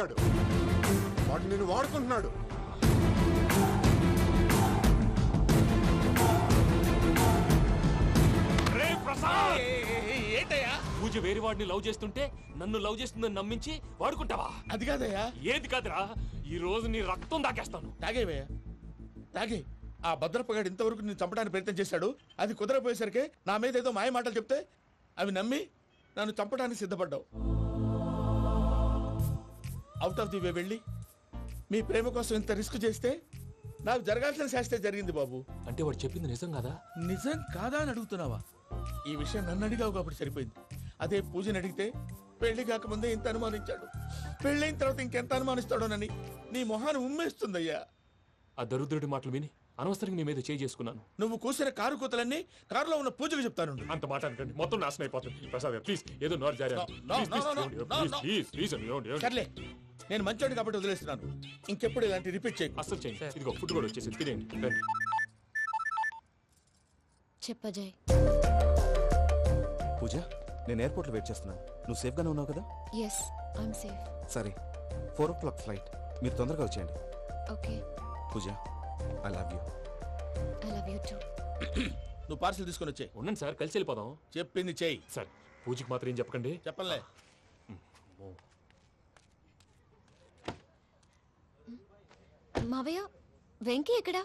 గాడు. వాడు నిన్ను వాడుకుంటున్నాడు. ఏంటయ్యా పూజ వేరే వాడిని లవ్ చేస్తుంటే నన్ను లవ్ చేస్తుందని నమ్మించి వాడుకుంటావా? అది కాదయ్యా. ఏది కాదురా, ఈ రోజు నీ రక్తం దాకేస్తాను. తాగేవయ్యా తాగే. ఆ భద్రపగాడు ఇంతవరకు నేను చంపడానికి ప్రయత్నం చేశాడు. అది కుదరపోయేసరికి నా మీద ఏదో మాయ మాటలు చెప్తే అవి నమ్మి నన్ను చంపడానికి సిద్ధపడ్డావు. అవుట్ ఆఫ్ ది వే వెళ్ళి మీ ప్రేమ కోసం ఇంత రిస్క్ చేస్తే నాకు జరగాల్సిన శాస్త్రే జరిగింది బాబు. అంటే వాడు చెప్పింది నిజం కదా? నిజం కాదా అని అడుగుతున్నావా? ఈ విషయం నన్ను అడిగావు కాబట్టి సరిపోయింది. అదే పూజని అడిగితే పెళ్లి కాకముందే ఇంత అనుమానించాడు, పెళ్ళైన తర్వాత ఇంకెంత అనుమానిస్తాడోనని నీ మొహాన్ని ఉమ్మేస్తుందయ్యా. ఆ దరిద్రుడి మాటలు విని అనవసరంగా మీ మీద చేయి చేసుకున్నాను. నువ్వు కూసిన కారు కూతలన్నీ కారులో ఉన్న పూజకు చెప్తాను. అంత మాట అనకండి, మొత్తం నాశనం అయిపోతుంది. ప్రసాద్ ప్లీజ్, ఏదో నోరు జారీ. సర్లే, నేను మంచోడు కాబట్టి వదిలేస్తున్నాను. ఇంకెప్పుడు ఇలాంటి రిపీట్ చేయకు. అసలు చేయండి. ఇదిగో ఫుడ్ కూడా వచ్చేసి తినేయండి. రండి. చెప్పజాయ్. పూజ, నేను ఎయిర్పోర్ట్లో వెయిట్ చేస్తున్నాను. నువ్వు సేఫ్గానే ఉన్నావు కదా? Yes, I'm safe. సరే, 4 o'clock ఫ్లైట్. మీరు తొందరగా వచ్చేయండి. Okay. Pooja, I love you. I love you too. నువ్వు పార్సల్ తీసుకొని వచ్చే. ఉండండి సార్, కలిసి వెళ్ళిపోదాం. చెప్పింది చెయ్యి. సార్, పూజకి మాత్రం ఏం చెప్పకండి. చెప్పలే. మావయ్య, వెంకీ ఎక్కడా?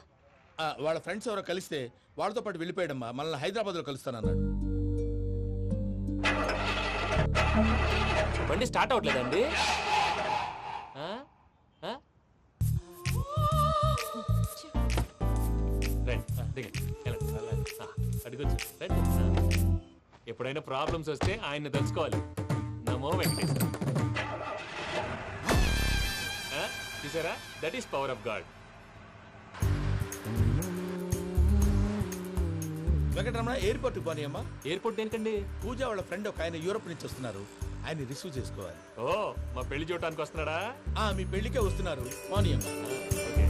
వాళ్ళ ఫ్రెండ్స్ ఎవరో కలిస్తే వాళ్ళతో పాటు వెళ్ళిపోయాడమ్మా. మనల్ని హైదరాబాద్లో కలుస్తానన్నాడు. బండి స్టార్ట్ అవ్వట్లేదండి. ఎప్పుడైనా ప్రాబ్లమ్స్ వస్తే ఆయన్ని తెలుసుకోవాలి. నమో వెంకటేశ్వర. చూసారా, that is power of God. Venkataramana, airport పోనీ అమ్మా. ఎయిర్పోర్ట్ దేనికండి? పూజ వాళ్ళ ఫ్రెండ్ ఒక ఆయన యూరోప్ నుంచి వస్తున్నారు. ఆయన రిసీవ్ చేసుకోవాలి. ఓ, మా పెళ్లి చూడటానికి వస్తున్నాడా? మీ పెళ్లికే వస్తున్నారు. పోనీ అమ్మా. Okay.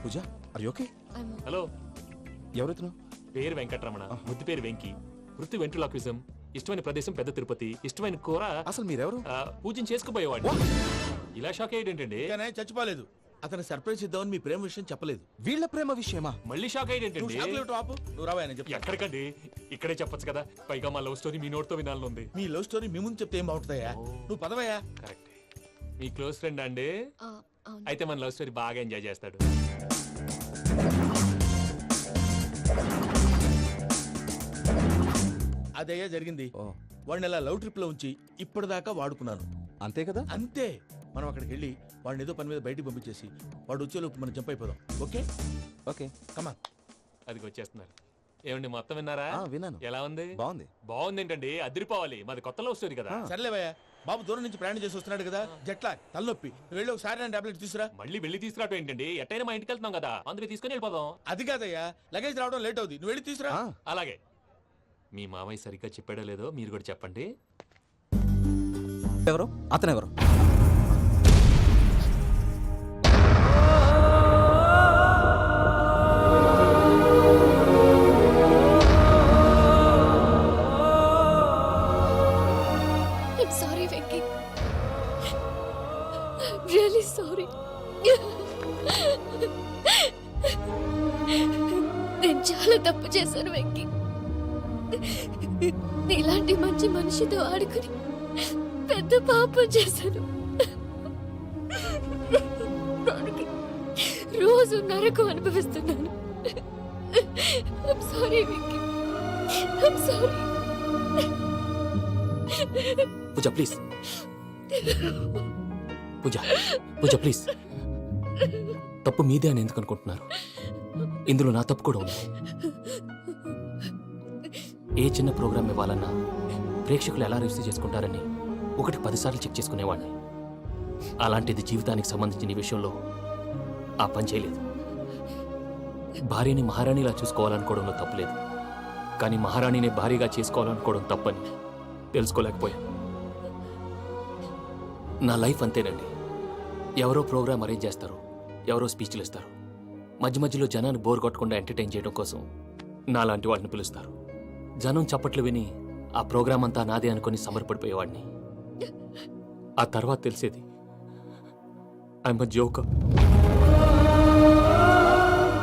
Pooja, are you okay? Hello, ఎవరెత్తును? పేరు వెంకటరమణ, ముద్దు పేరు వెంకీ, వృత్తి వెంట్రులాక్విజం, ఇష్టమైన ప్రదేశం పెద్ద తిరుపతి, ఇష్టమైన కూర. అసలు మీరెవరు? పూజను చేసుకుపోయేవాడు. ఇలా షాక్ అయ్యేటండి. కానీ చచ్చిపోలేదు. అతను సర్ప్రైజ్ ఇద్దామని మీ ప్రేమ విషయం చెప్పలేదు. వీళ్ళ ప్రేమ విషయమా? మళ్ళీ షాక్ అయ్యేటండి. నువ్వు రావా? ఎక్కడికండి, ఇక్కడే చెప్పొచ్చు కదా. పైగా మా లవ్ స్టోరీ మీ నోటితో వినాలని ఉంది. మీ లవ్ స్టోరీ మీ ముందు చెప్తే ఏం బాగుంటుందయ్యా? నువ్వు పదవయ్యా. కరెక్ట్. మీ క్లోజ్ ఫ్రెండ్ అండి? అయితే మన లవ్ స్టోరీ బాగా ఎంజాయ్ చేస్తాడు. అదయ్యా జరిగింది. వాడిని అలా లవ్ ట్రిప్ లో ఉంచి ఇప్పటిదాకా వాడుకున్నాను. అంతే కదా? అంతే. మనం అక్కడికి వెళ్ళి వాడిని ఏదో పని మీద బయటికి పంపించేసి వాడు వచ్చేలోపు మనం జంప్ అయిపోదాం. ఓకే ఓకే, కమా. అది వచ్చేస్తున్నారు. ఏమండి, మొత్తం విన్నారా? విన్నాను. ఎలా ఉంది? బాగుంది. బాగుంది ఏంటండి, అదిరిపోవాలి. మాది కొత్త లవ్ స్టోరీ కదా. సర్లేవయ్యా, బాబు దూరం నుంచి ప్రయాణం చేసి వస్తున్నాడు కదా, జట్లా తలనొప్పి. వెళ్ళి ఒకసారి నా టాబ్లెట్ తీసుకురా. మళ్ళీ వెళ్ళి తీసుకురావటం ఏంటండి? ఎట్టైనా మా ఇంటికి వెళ్తున్నాం కదా, అందుకే తీసుకొని వెళ్ళిపోదాం. అది కాదయ్యా, లగేజ్ రావడం లేట్ అవుతుంది. నువ్వు వెళ్ళి తీసుకురా. అలాగే. మీ మామయ్య సరిగ్గా చెప్పాడో లేదో మీరు కూడా చెప్పండి. ఎవరు అతను? ఎవరు? Sorry Venky, really sorry. నేను చాలా తప్పు చేశాను వెంకీ. నీలాంటి మంచి మనిషితో ఆడుకుని పెద్ద పాపం చేశాను. రోజు నరకం అనుభవిస్తున్నాను. I'm sorry Venky, I'm sorry. Pooja please, Pooja Pooja please. తప్పు మీదే అని ఎందుకు అనుకుంటున్నారు? ఇందులో నా తప్పు కూడా ఉంది. ఏ చిన్న ప్రోగ్రామ్ ఇవ్వాలన్నా ప్రేక్షకులు ఎలా రిసీవ్ చేసుకుంటారని 10 సార్లు చెక్ చేసుకునేవాడిని. అలాంటిది జీవితానికి సంబంధించిన ఈ విషయంలో ఆ పని చేయలేదు. భార్యని మహారాణిలా చూసుకోవాలనుకోవడంలో తప్పులేదు, కానీ మహారాణిని భార్యగా చేసుకోవాలనుకోవడం తప్పని తెలుసుకోలేకపోయాను. నా లైఫ్ అంతేనండి. ఎవరో ప్రోగ్రామ్ అరేంజ్ చేస్తారు, ఎవరో స్పీచ్లు ఇస్తారు. మధ్య మధ్యలో జనాన్ని బోర్ కొట్టకుండా ఎంటర్టైన్ చేయడం కోసం నాలాంటి వాళ్ళని పిలుస్తారు. జనం చప్పట్లు విని ఆ ప్రోగ్రాం అంతా నాదే అనుకుని సమర్పడిపోయేవాడిని. ఆ తర్వాత తెలిసేది I'm a joker,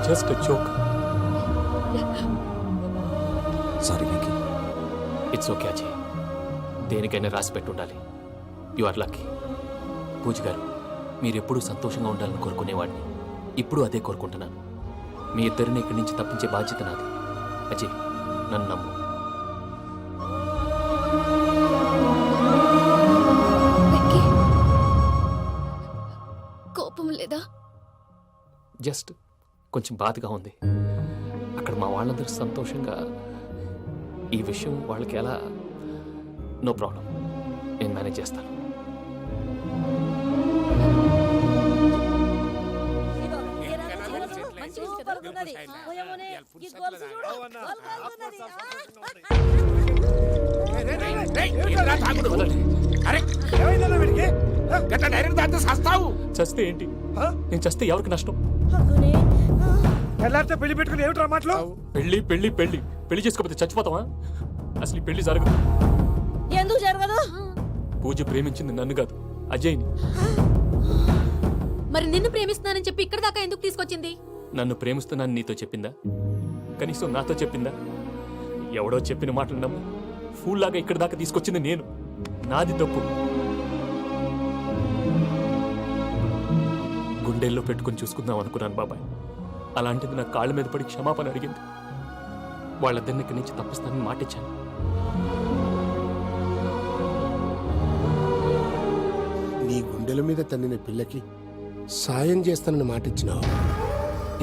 just a joker. Sorry Venky. It's okay Ajay, దేనికైనా రాసి పెట్టి ఉండాలి. You are lucky. పూజ గారు, మీరెప్పుడూ సంతోషంగా ఉండాలని కోరుకునేవాడిని. ఇప్పుడు అదే కోరుకుంటున్నాను. మీ ఇద్దరిని ఇక్కడి నుంచి తప్పించే బాధ్యత నాది. అజయ్, నన్ను నమ్ము. వెంకీ, కోపం లేదా? జస్ట్ కొంచెం బాధగా ఉంది. అక్కడ మా వాళ్ళందరూ సంతోషంగా, ఈ విషయం వాళ్ళకి ఎలా? నో ప్రాబ్లం, నేను మేనేజ్ చేస్తాను. చస్తే ఏంటి? నేను చస్తే ఎవరికి నష్టం? పెళ్లి పెట్టుకుని ఏమిట్రా మాటలు? పెళ్లి పెళ్లి పెళ్లి పెళ్లి చేసుకోకపోతే చచ్చిపోతావా? అసలు ఈ పెళ్లి జరగదు. ఎందుకు జరగదు? పూజ ప్రేమించింది నన్ను కాదు, అజయ్ని. మరి నిన్ను ప్రేమిస్తున్నానని చెప్పి ఇక్కడ దాకా ఎందుకు తీసుకొచ్చింది? నన్ను ప్రేమిస్తున్నాను నీతో చెప్పిందా? కనీసం నాతో చెప్పిందా? ఎవడో చెప్పిన మాటలు నమ్ము ఫూల్ లాగా ఇక్కడ దాకా తీసుకొచ్చింది నేను. నాది తప్పు. గుండెల్లో పెట్టుకుని చూసుకుందాం అనుకున్నాను బాబాయ్. అలాంటిది నా కాళ్ళ మీద పడి క్షమాపణ అడిగింది. వాళ్ళిద్దరిని ఇక్కడి నుంచి తప్పిస్తానని మాటిచ్చాను. నీ గుండెల మీద తన్నిన పిల్లకి సాయం చేస్తానని మాటిచ్చినావు.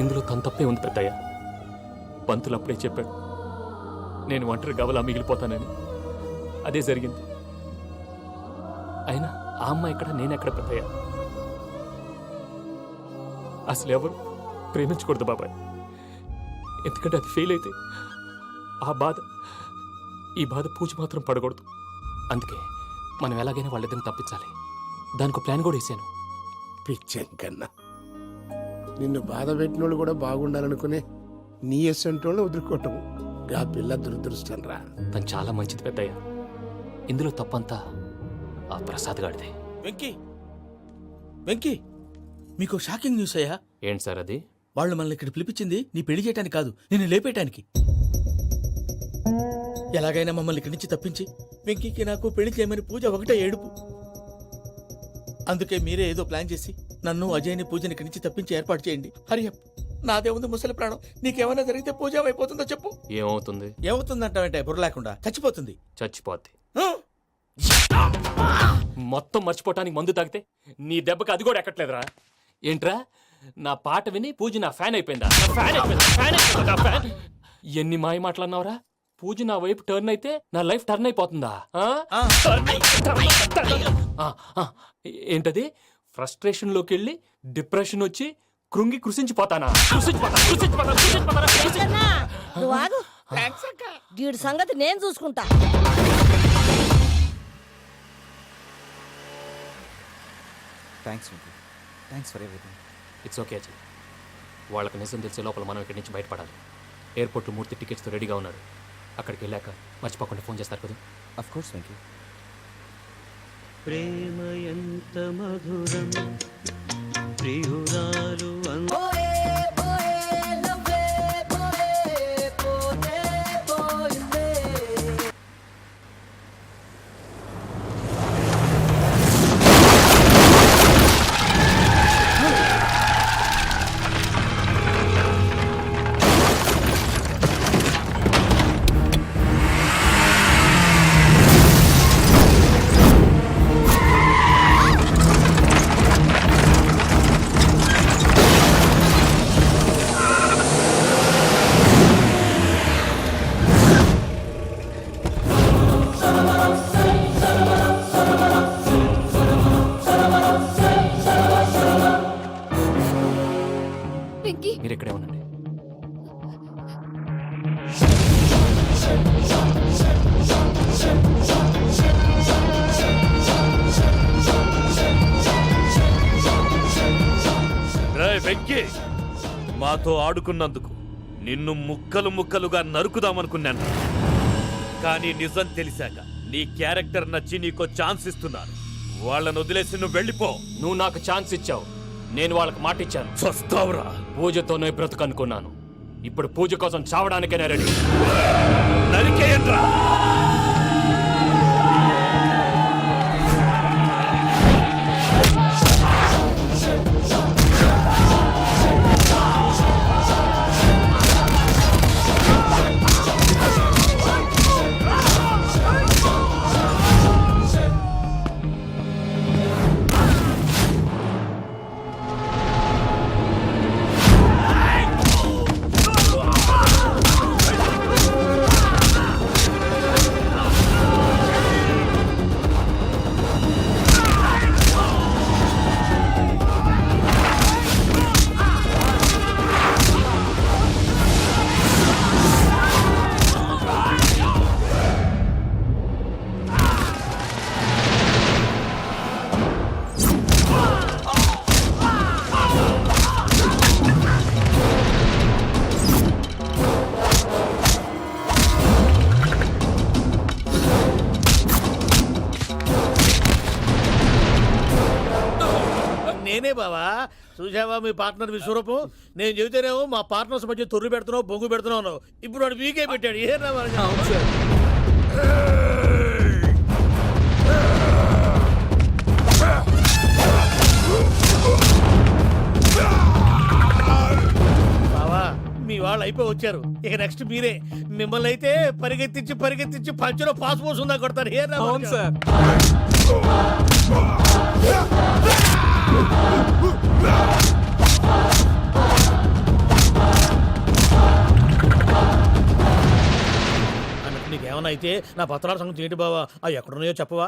ఇందులో తన తప్పే ఉంది పెద్దయ్య. పంతులు అప్పుడే చెప్పాడు నేను ఒంటరి గవలా మిగిలిపోతానని. అదే జరిగింది. అయినా ఆ అమ్మాయి ఎక్కడ, నేనెక్కడ పెద్దయ్య? అసలు ఎవరు ప్రేమించకూడదు బాబాయ్. ఎందుకంటే అది ఫెయిల్ అయితే ఆ బాధ, ఈ బాధ పూజ మాత్రం పడకూడదు. అందుకే మనం ఎలాగైనా వాళ్ళిద్దరిని తప్పించాలి. దానికి ప్లాన్ కూడా వేసాను. పిచ్చంకన్నా, నిన్ను బాధ పెట్టినోళ్ళు కూడా బాగుండాలనుకునే నీ ఎస్సంటోళ్ళు వదులుకోవటం ఆ పిల్ల దురదృష్టం రా. తను చాలా మంచిది పెద్దయ్య. ఇందులో తప్పంతా ఆ ప్రసాద్ గాడిదే. వెంకీ, వెంకీ, మీకు షాకింగ్ న్యూస్ అయ్యా. ఏంటి సార్ అది? వాళ్ళు మనల్ని ఇక్కడ పిలిపించింది నీ పెళ్లి చేయటానికి కాదు, నిన్ను లేపేయటానికి. ఎలాగైనా మమ్మల్ని ఇక్కడి నుంచి తప్పించి వెంకీకి నాకు పెళ్లి చేయమని పూజ ఒకటే ఏడుపు. అందుకే మీరే ఏదో ప్లాన్ చేసి నన్ను అజయ్ని పూజని ఇక్కడి నుంచి తప్పించి ఏర్పాటు చేయండి. హరియప్, నాదే ఉంది ముసలి ప్రాణం. నీకేమైనా జరిగితే పూజ అయిపోతుందో చెప్పు. ఏమవుతుంది? ఏమవుతుందంటావంటే బుర్ర లేకుండా చచ్చిపోతుంది. చచ్చిపోద్ది. ఆ? మొత్తం మర్చిపోవటానికి మందు తాగితే నీ దెబ్బకి అది కూడా ఎక్కట్లేదురా. ఏంట్రా, నా పాట విని పూజ నా ఫ్యాన్ అయిపోయిందా? నా ఫ్యాన్ అయిపోయిందా? ఫ్యాన్ అయిపోయిందా? ఫ్యాన్? ఎన్ని మాయ మాటలన్నావురా? పూజ నా వైపు టర్న్ అయితే నా లైఫ్ టర్న్ అయిపోతుందా? ఏంటది? ఫ్రస్ట్రేషన్ లోకి వెళ్ళి డిప్రెషన్ వచ్చి కృంగి కృషించిపోతానా? నువ్వు ఆగు. వీడి సంగతి నేను చూసుకుంటా. Thanks Venky. Thanks for everything. It's okay Ajay. వాళ్ళకి నిజం తెలిసే లోపల మనం ఇక్కడి నుంచి బయటపడాలి. ఎయిర్పోర్ట్లో మూర్తి టికెట్స్తో రెడీగా ఉన్నాడు. అక్కడికి వెళ్ళాక మర్చిపోకుండా ఫోన్ చేస్తారు కదా. Of course Venky. ప్రేమ ఎంత మధురం ప్రియురాలు వెంకీ, మీరు ఇక్కడే ఉండండి. వెంకీ, మాతో ఆడుకున్నందుకు నిన్ను ముక్కలు ముక్కలుగా నరుకుదామనుకున్నాను. కానీ నిజం తెలిసాక నీ క్యారెక్టర్ నచ్చి నీకో ఛాన్స్ ఇస్తున్నాను. వాళ్ళను వదిలేసి నువ్వు వెళ్ళిపో. నువ్వు నాకు ఛాన్స్ ఇచ్చావు, నేను వాళ్ళకి మాట ఇచ్చాను. చస్తావురా. పూజతోనే బ్రతుకనుకున్నాను, ఇప్పుడు పూజ కోసం చావడానికైనా రెడీ. నరికేయండ్రా. నేనే బావా. చూసావా మీ పార్ట్నర్ విశ్వరూపం? నేను చెబితేనేమో మా పార్ట్నర్స్ మధ్య తొర్రు పెడుతున్నావు, బొంగు పెడుతున్నావు. ఇప్పుడు వాడు వీకే పెట్టాడు. ఏ బావా, మీ వాళ్ళు అయిపోయి వచ్చారు. ఇక నెక్స్ట్ మీరే. మిమ్మల్ని అయితే పరిగెత్తించి పంచులో పాస్ పోసుందా కొడతారు. ఏ సార్ నీకేమన్నా అయితే నా పత్రాల సంగతి ఏంటి బావా? అవి ఎక్కడున్నాయో చెప్పవా?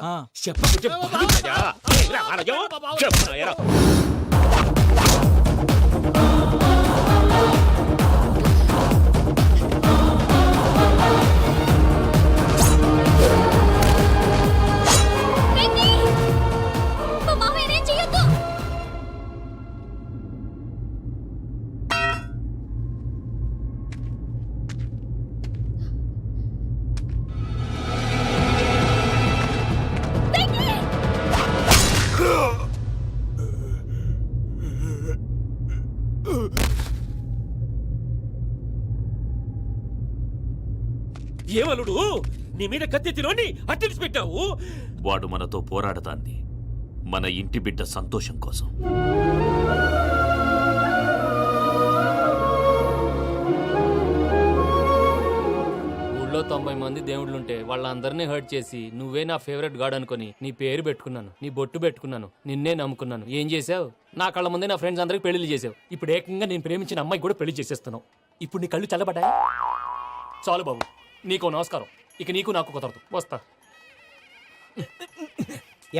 మా మామయ్యనేం చెయ్యొద్దు. ఏమలుడు, నీ మీద కత్తెత్తిలోని అట్టెలిసి పెట్టావు. వాడు మనతో పోరాడతాంది మన ఇంటి బిడ్డ సంతోషం కోసం. ఊళ్ళో 90 మంది దేవుళ్ళుంటే వాళ్ళందరినీ హర్ట్ చేసి నువ్వే నా ఫేవరెట్ గాడ్ అనుకుని నీ పేరు పెట్టుకున్నాను, నీ బొట్టు పెట్టుకున్నాను, నిన్నే నమ్ముకున్నాను. ఏం చేసావు? నా కళ్ళ ముందే నా ఫ్రెండ్స్ అందరికి పెళ్లి చేసావు. ఇప్పుడు ఏకంగా నేను ప్రేమించిన అమ్మాయి కూడా పెళ్లి చేసేస్తున్నావు. ఇప్పుడు నీ కళ్ళు చల్లబడ్డాయి. చాలు బాబు, నీకో నమస్కారం. ఇక నీకు నాకు కుదరదు. వస్తా.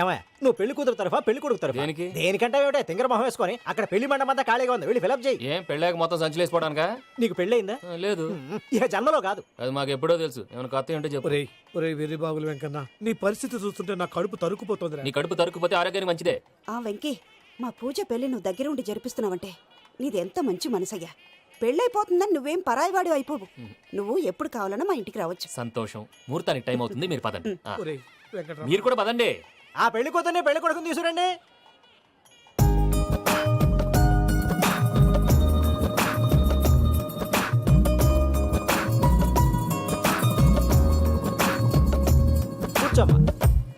ఏమయ్య, నువ్వు పెళ్లి కూతురు తరఫా పెళ్లి కొడుకు తరఫా? దేనికి? దేనికంటే ఏమిటో తింగర మొహం వేసుకొని అక్కడ పెళ్లి మండపం అంతా ఖాళీగా ఉంది, వెళ్ళి ఫిలప్ చేయి. ఏం పెళ్ళాక మొత్తం సంచలేసిపోవడానికా? నీకు పెళ్ళయిందా? లేదు. ఇక జన్మలో కాదు. అది మాకు ఎప్పుడో తెలుసు. ఏమైనా కథ ఏంటో చెప్పు. ఒరే వెర్రి బాగులు వెంకన్న, నీ పరిస్థితి చూస్తుంటే నా కడుపు తరుక్కుపోతుంది. నీ కడుపు తరుక్కుపోతే ఆరోగ్యానికి మంచిదే. వెంకీ, మా పూజ పెళ్లి నువ్వు దగ్గర ఉండి జరిపిస్తున్నావంటే నీది ఎంత మంచి మనసయ్యా. పెళ్ళైపోతుందని నువ్వేం పరాయివాడి అయిపోవు. నువ్వు ఎప్పుడు కావాలన్నా మా ఇంటికి రావచ్చు. సంతోషం. ముహూర్తానికి టైం అవుతుంది, మీరు పదండి. ఒరేయ్ వెంకట్రావు, మీరు కూడా పదండి. ఆ పెళ్లి కూతుర్ని పెళ్లి కొడుకుని తీసుకురండి. కూర్చోమ్మా.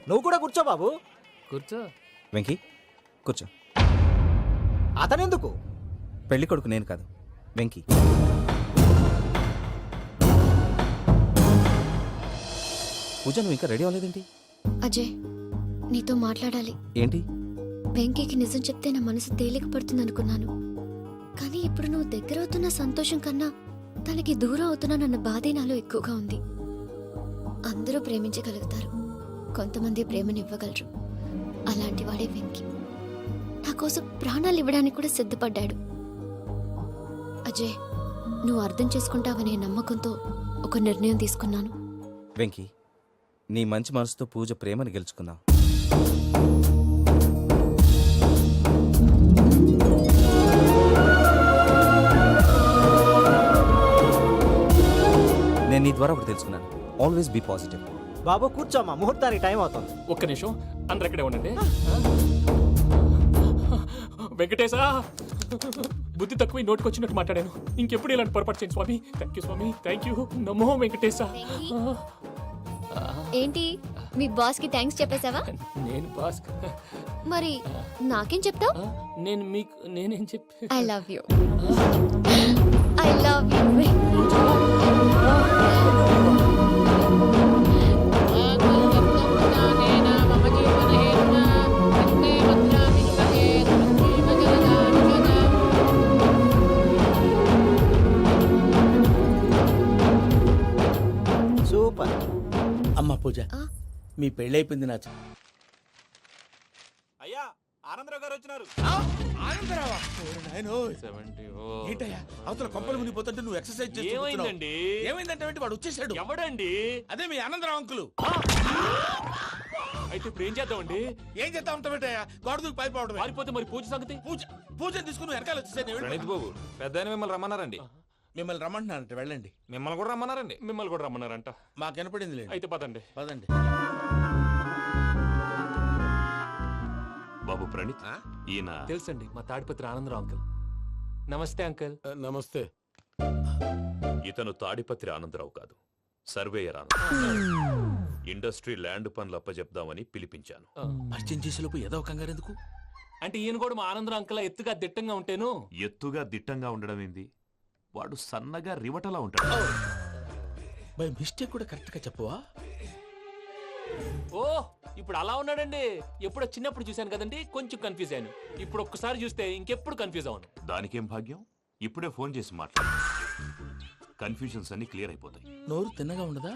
నువ్వు కూడా కూర్చో బాబు. కూర్చో. వెంకీ కూర్చో. అతనెందుకు? పెళ్లి కొడుకు నేను కాదు, వెంకీ. పూజ, నువ్వు ఇంకా రెడీ అవ్వలేదేంటి? అజయ్, నీతో మాట్లాడాలి. ఏంటి? వెంకీకి నిజం చెప్తే నా మనసు తేలిక పడుతుంది అనుకున్నాను. కానీ ఇప్పుడు నువ్వు దగ్గర అవుతున్న సంతోషం కన్నా తనకి దూరం అవుతున్నానన్న బాధే నాలో ఎక్కువగా ఉంది. అందరూ ప్రేమించగలుగుతారు, కొంతమంది ప్రేమనివ్వగలరు. అలాంటి వాడే వెంకీ. నా కోసం ప్రాణాలు ఇవ్వడానికి కూడా సిద్ధపడ్డాడు. అజయ్, నువ్వు అర్థం చేసుకుంటావనే నమ్మకంతో ఒక నిర్ణయం తీసుకున్నాను. వెంకీ, నీ మంచి మనసుతో పూజ ప్రేమను గెలుచుకున్నావు. నేను నీ ద్వారా ఒకటి తెలుసుకున్నాను. Always be positive. బాబు కూర్చోమ్మా, ముహూర్తానికి టైం అవుతుంది. ఒక్క నిమిషం అందరు ఎక్కడే ఉండండి. వెంకటేశా, బుద్ధి తక్కువ నోటికి వచ్చినట్టు మాట్లాడాను. ఇంకెప్పుడు ఇలాంటి పొరపాటు చేయండి స్వామి. థ్యాంక్ యూ స్వామి, థ్యాంక్ యూ. నమో వెంకటేశా. ఏంటి మీ బాస్ కి థ్యాంక్స్ చెప్పేశావా? నేను బాస్. మరి నాకేం చెప్తావు? నేను మీకు నేనేం చెప్పి I love you. I love you. Super. అమ్మ పూజ, ఆ? మీ పెళ్ళైపోయింది నా అయ్యా, ఆనందరావు గారు వచ్చినారు. ఆనందరావా? ఓరి నాయనో. ఏంటయ్యా అవతల కొంపలు మునిగిపోతుంటే నువ్వు ఎక్సర్సైజ్ చేస్తూ ఏమైందండి? ఏమైందంటే వాడు వచ్చేసాడు. ఎవడండి? అదే మీ ఆనందరావు అంకులు. అయితే ఇప్పుడు ఏం చేద్దామండి? ఏం చేస్తా ఉంటావేటయ్యా? గోడ దూకి పైపోవడమే. పారిపోతే మరి పూజ సంగతి? పూజ తీసుకుని వెనకాల వచ్చేసాను. ప్రణీత్ బాబు, పెద్ద మిమ్మల్ని రమ్మన్నారండి. మిమ్మల్ని రమ్మంటున్నానంటే వెళ్ళండి. మిమ్మల్ని కూడా రమ్మన్నారండి. మిమ్మల్ని కూడా రమ్మన్నారంట. మాకు వినపడింది లేదు. అయితే పదండి. పదండి. బాబు ప్రణీత్, ఈయన తెలుసండి, మా తాడిపత్రి ఆనందరావు అంకుల్. నమస్తే అంకుల్. నమస్తే. ఇతను తాడిపత్రి ఆనందరావు కాదు, సర్వేయర్ ఆనందరావు. ఇండస్ట్రీ ల్యాండ్ పనులు అప్పచెప్దామని పిలిపించాను. పరిచయం చేసేలోపు ఏదో కంగారు ఎందుకు? అంటే ఈయన కూడా మా ఆనందరావు అంకుల్ ఎత్తుగా దిట్టంగా ఉంటేను. ఎత్తుగా దిట్టంగా ఉండడం ఏంది? వాడు సన్నగా రివటలా ఉంటాడు. బై మిస్టేక్ కూడా కరెక్ట్ గా చెప్పవా? ఓ, ఇప్పుడు అలా ఉన్నాడండి. ఎప్పుడో చిన్నప్పుడు చూశాను కదండి, కొంచెం కన్ఫ్యూజ్ అయ్యాను. ఇప్పుడు ఒక్కసారి చూస్తే ఇంకెప్పుడు కన్ఫ్యూజ్ అవును. దానికేం భాగ్యం, ఇప్పుడే ఫోన్ చేసి మాట్లాడు. కన్ఫ్యూజన్స్ అన్ని క్లియర్ అయిపోతాయి. నోరు తిన్నగా ఉండదా?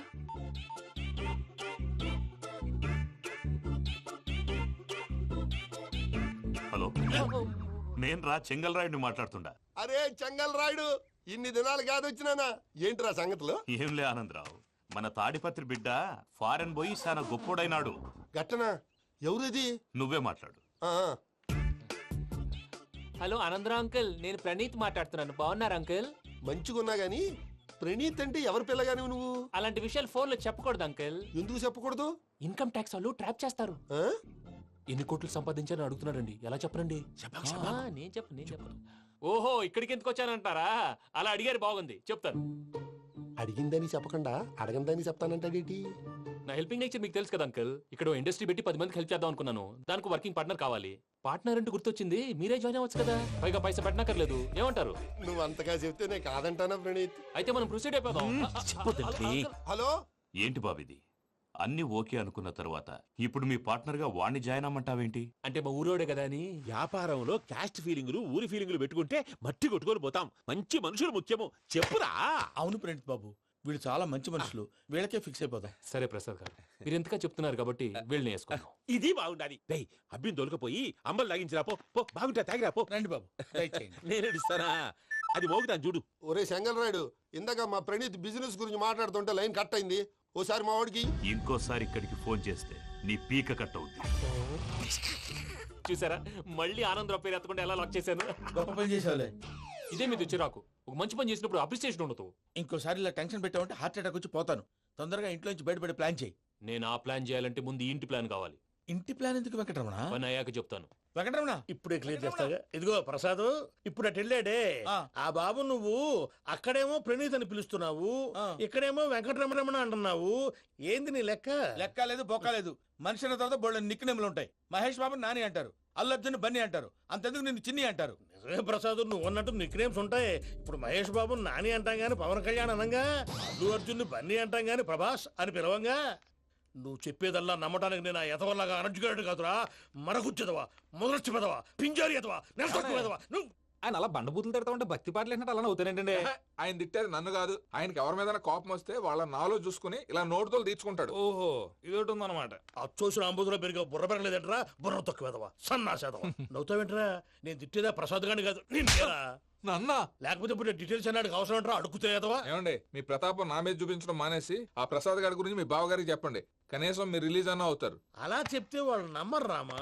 హలో, నేను రా చెంగల్రాయుడిని మాట్లాడుతుండా. అరే చెంగల్ రాయుడు, ఇన్ని దినాలు కాదు వచ్చినానా? ఏంట్రా సంగతులు? ఏంలే ఆనందరావు, మన తాడిపత్రి బిడ్డ ఫారెన్ పోయి చాలా గొప్పోడైనాడు. గట్టనా? ఎవరిది? నువ్వే మాట్లాడు. హలో ఆనందరావు అంకుల్, నేను ప్రణీత్ మాట్లాడుతున్నాను. బాగున్నారు అంకుల్? మంచిగున్నా గాని ప్రణీత్ అంటే ఎవరి పిల్లగాని నువ్వు? అలాంటి విషయాలు ఫోన్లో చెప్పకూడదు అంకుల్. ఎందుకు చెప్పకూడదు? ఇన్కమ్ ట్యాక్స్ వాళ్ళు ట్రాప్ చేస్తారు. ఆ? ఎన్ని కోట్లు సంపాదించాలని అడుగుతున్నారండి. ఎలా చెప్పరండి? నేను చెప్పను. ఓహో, ఇక్కడికి ఎందుకు వచ్చానంటారా? అలా అడిగారు, బాగుంది, చెప్తాను. అడిగిందని చెప్పకుండా అడగందని చెప్తానంటాడేటి? నా హెల్పింగ్ నేచర్ మీకు తెలుసు కదా అంకుల్. ఇక్కడ ఇండస్ట్రీ పెట్టి 10 మందికి హెల్ప్ చేద్దాం అనుకున్నాను. దానికి వర్కింగ్ పార్ట్నర్ కావాలి. పార్ట్నర్ అంటే గుర్తొచ్చింది, మీరే జాయిన్ అవ్వచ్చు కదా. పైగా పైసా పెట్టనక్కర్లేదు. ఏమంటారు? నువ్వు అంతగా చెప్తేనే కాదంటానా ప్రణీత్? అయితే మనం ప్రొసీడ్ అయిపోదాం. హలో, ఏంటి బాబిది? అన్ని ఓకే అనుకున్న తర్వాత ఇప్పుడు మీ పార్ట్నర్ గా వాణ్ణి జాయిన్ అమ్మంటావేంటి? అంటే మా ఊరోడే కదా అని. వ్యాపారంలో క్యాస్ట్ ఫీలింగులు, ఊరి ఫీలింగులు పెట్టుకుంటే మట్టి కొట్టుకొని పోతాం. మంచి మనుషులు ముఖ్యము. చెప్పురా. అవును ప్రణీత్ బాబు, వీళ్ళు చాలా మంచి మనుషులు. వీళ్ళకే ఫిక్స్ అయిపోదాం. సరే ప్రసాద్ గారు, మీరు ఎంతగా చెప్తున్నారు కాబట్టి వీళ్ళని వేసుకుందాం. ఇది బాగుండాలి. డేయ్, అబ్బిని దొలకపోయి అంబలు లాగించిరా పో. పో, బాగుంటా తాగిరా పో. రండి బాబు, దయచేయండి. నేను ఇస్తానా? అది మోగుతాను చూడు. ఒరే చెంగల్ రాయుడు, ఇందాక మా ప్రణీత్ బిజినెస్ గురించి మాట్లాడుతుంటే లైన్ కట్ అయింది. ఓసారి మా వాడికి. ఇంకోసారి ఇక్కడికి ఫోన్ చేస్తే నీ పీక కట్ అవుద్ది. చూసారా, మళ్ళీ ఆనందరావు పేరు ఎత్తకుండా ఎలా లాక్ చేశాను. గొప్ప పని చేసేవాళ్ళే. ఇదే మీద చిరాకు. ఒక మంచి పని చేసినప్పుడు అప్రిసియేషన్ ఉండదు. ఇంకోసారి ఇలా టెన్షన్ పెట్టామంటే హార్ట్ అటాక్ వచ్చి పోతాను. తొందరగా ఇంట్లో నుంచి బయటపడే ప్లాన్ చేయి. నేను ఆ ప్లాన్ చేయాలంటే ముందు ఈ ఇంటి ప్లాన్ కావాలి. ఇంటి ప్లాన్ ఎందుకు వెంకటరమణ? పని అయ్యాక చెప్తాను. వెంకటరమణ, ఇప్పుడే క్లియర్ చేస్తాగా. ఇదిగో ప్రసాద్, ఇప్పుడు అటు వెళ్ళాడే ఆ. ఆ బాబు, నువ్వు అక్కడేమో ప్రణీత్ అని పిలుస్తున్నావు, ఆ. ఇక్కడేమో వెంకటరమణ అంటున్నావు. ఏంది నీ లెక్క? లెక్క లేదు, బొక్క లేదు. మనిషి అన్న తర్వాత బోళ్ళ నిక్నెములు ఉంటాయి. మహేష్ బాబు నాని అంటారు, అల్లు అర్జున్ బన్నీ అంటారు, అంతెందుకు నిన్ను చిన్ని అంటారు. నిజమే ప్రసాద్, నువ్వు అన్నట్టు నిక్నేమ్స్ ఉంటాయి. ఇప్పుడు మహేష్ బాబు నాని అంటాం గాని పవన్ కళ్యాణ్ అనంగా, అల్లు అర్జున్ బన్నీ అంటాం గాని ప్రభాస్ అని పిలవంగా. నువ్వు చెప్పేదల్లా నమ్మటానికి నేను ఆ ఎతవల్లాగా అనర్జుకేటెడ్ కాదురా. మరగుచ్చదవా, మొదలచ్చి పెదవా, పింజారి ఎదవా, నెలసొక్కు పెదవా. నువ్వు ఆయన అలా బండబూతులు తిడతా ఉంటే భక్తి పాటలు ఏంటంటే అలా అవుతానంటే. ఆయన తిట్టేది నన్ను కాదు, ఆయనకి ఎవరి మీద కోపం వస్తే వాళ్ళ నాలో చూసుకుని ఇలా నోటుతో తీర్చుకుంటాడు. ఓహో, ఇదొకటి ఉందన్నమాట. అచ్చోసిన అంబుధులో పెరిగే బుర్ర పెరగలేదంటరా. బుర్ర తొక్కువేదవా, సన్నాసేదవా. నవ్వుతావేంట్రా? నేను తిట్టేదా ప్రసాద్ గాని కాదు, నిన్నేరా. నన్న లేకపోతే ఇప్పుడు డీటెయిల్స్ అన్నాడు అవసరం అంటారా? అడుగుతాయేదవా. ఏమండి, మీ ప్రతాపం నా మీద చూపించడం మానేసి ఆ ప్రసాద్ గారి గురించి మీ బావగారికి చెప్పండి. కనీసం మీరు రిలీజ్ అన్న అవుతారు. అలా చెప్తే వాళ్ళు నమ్మరు రామా.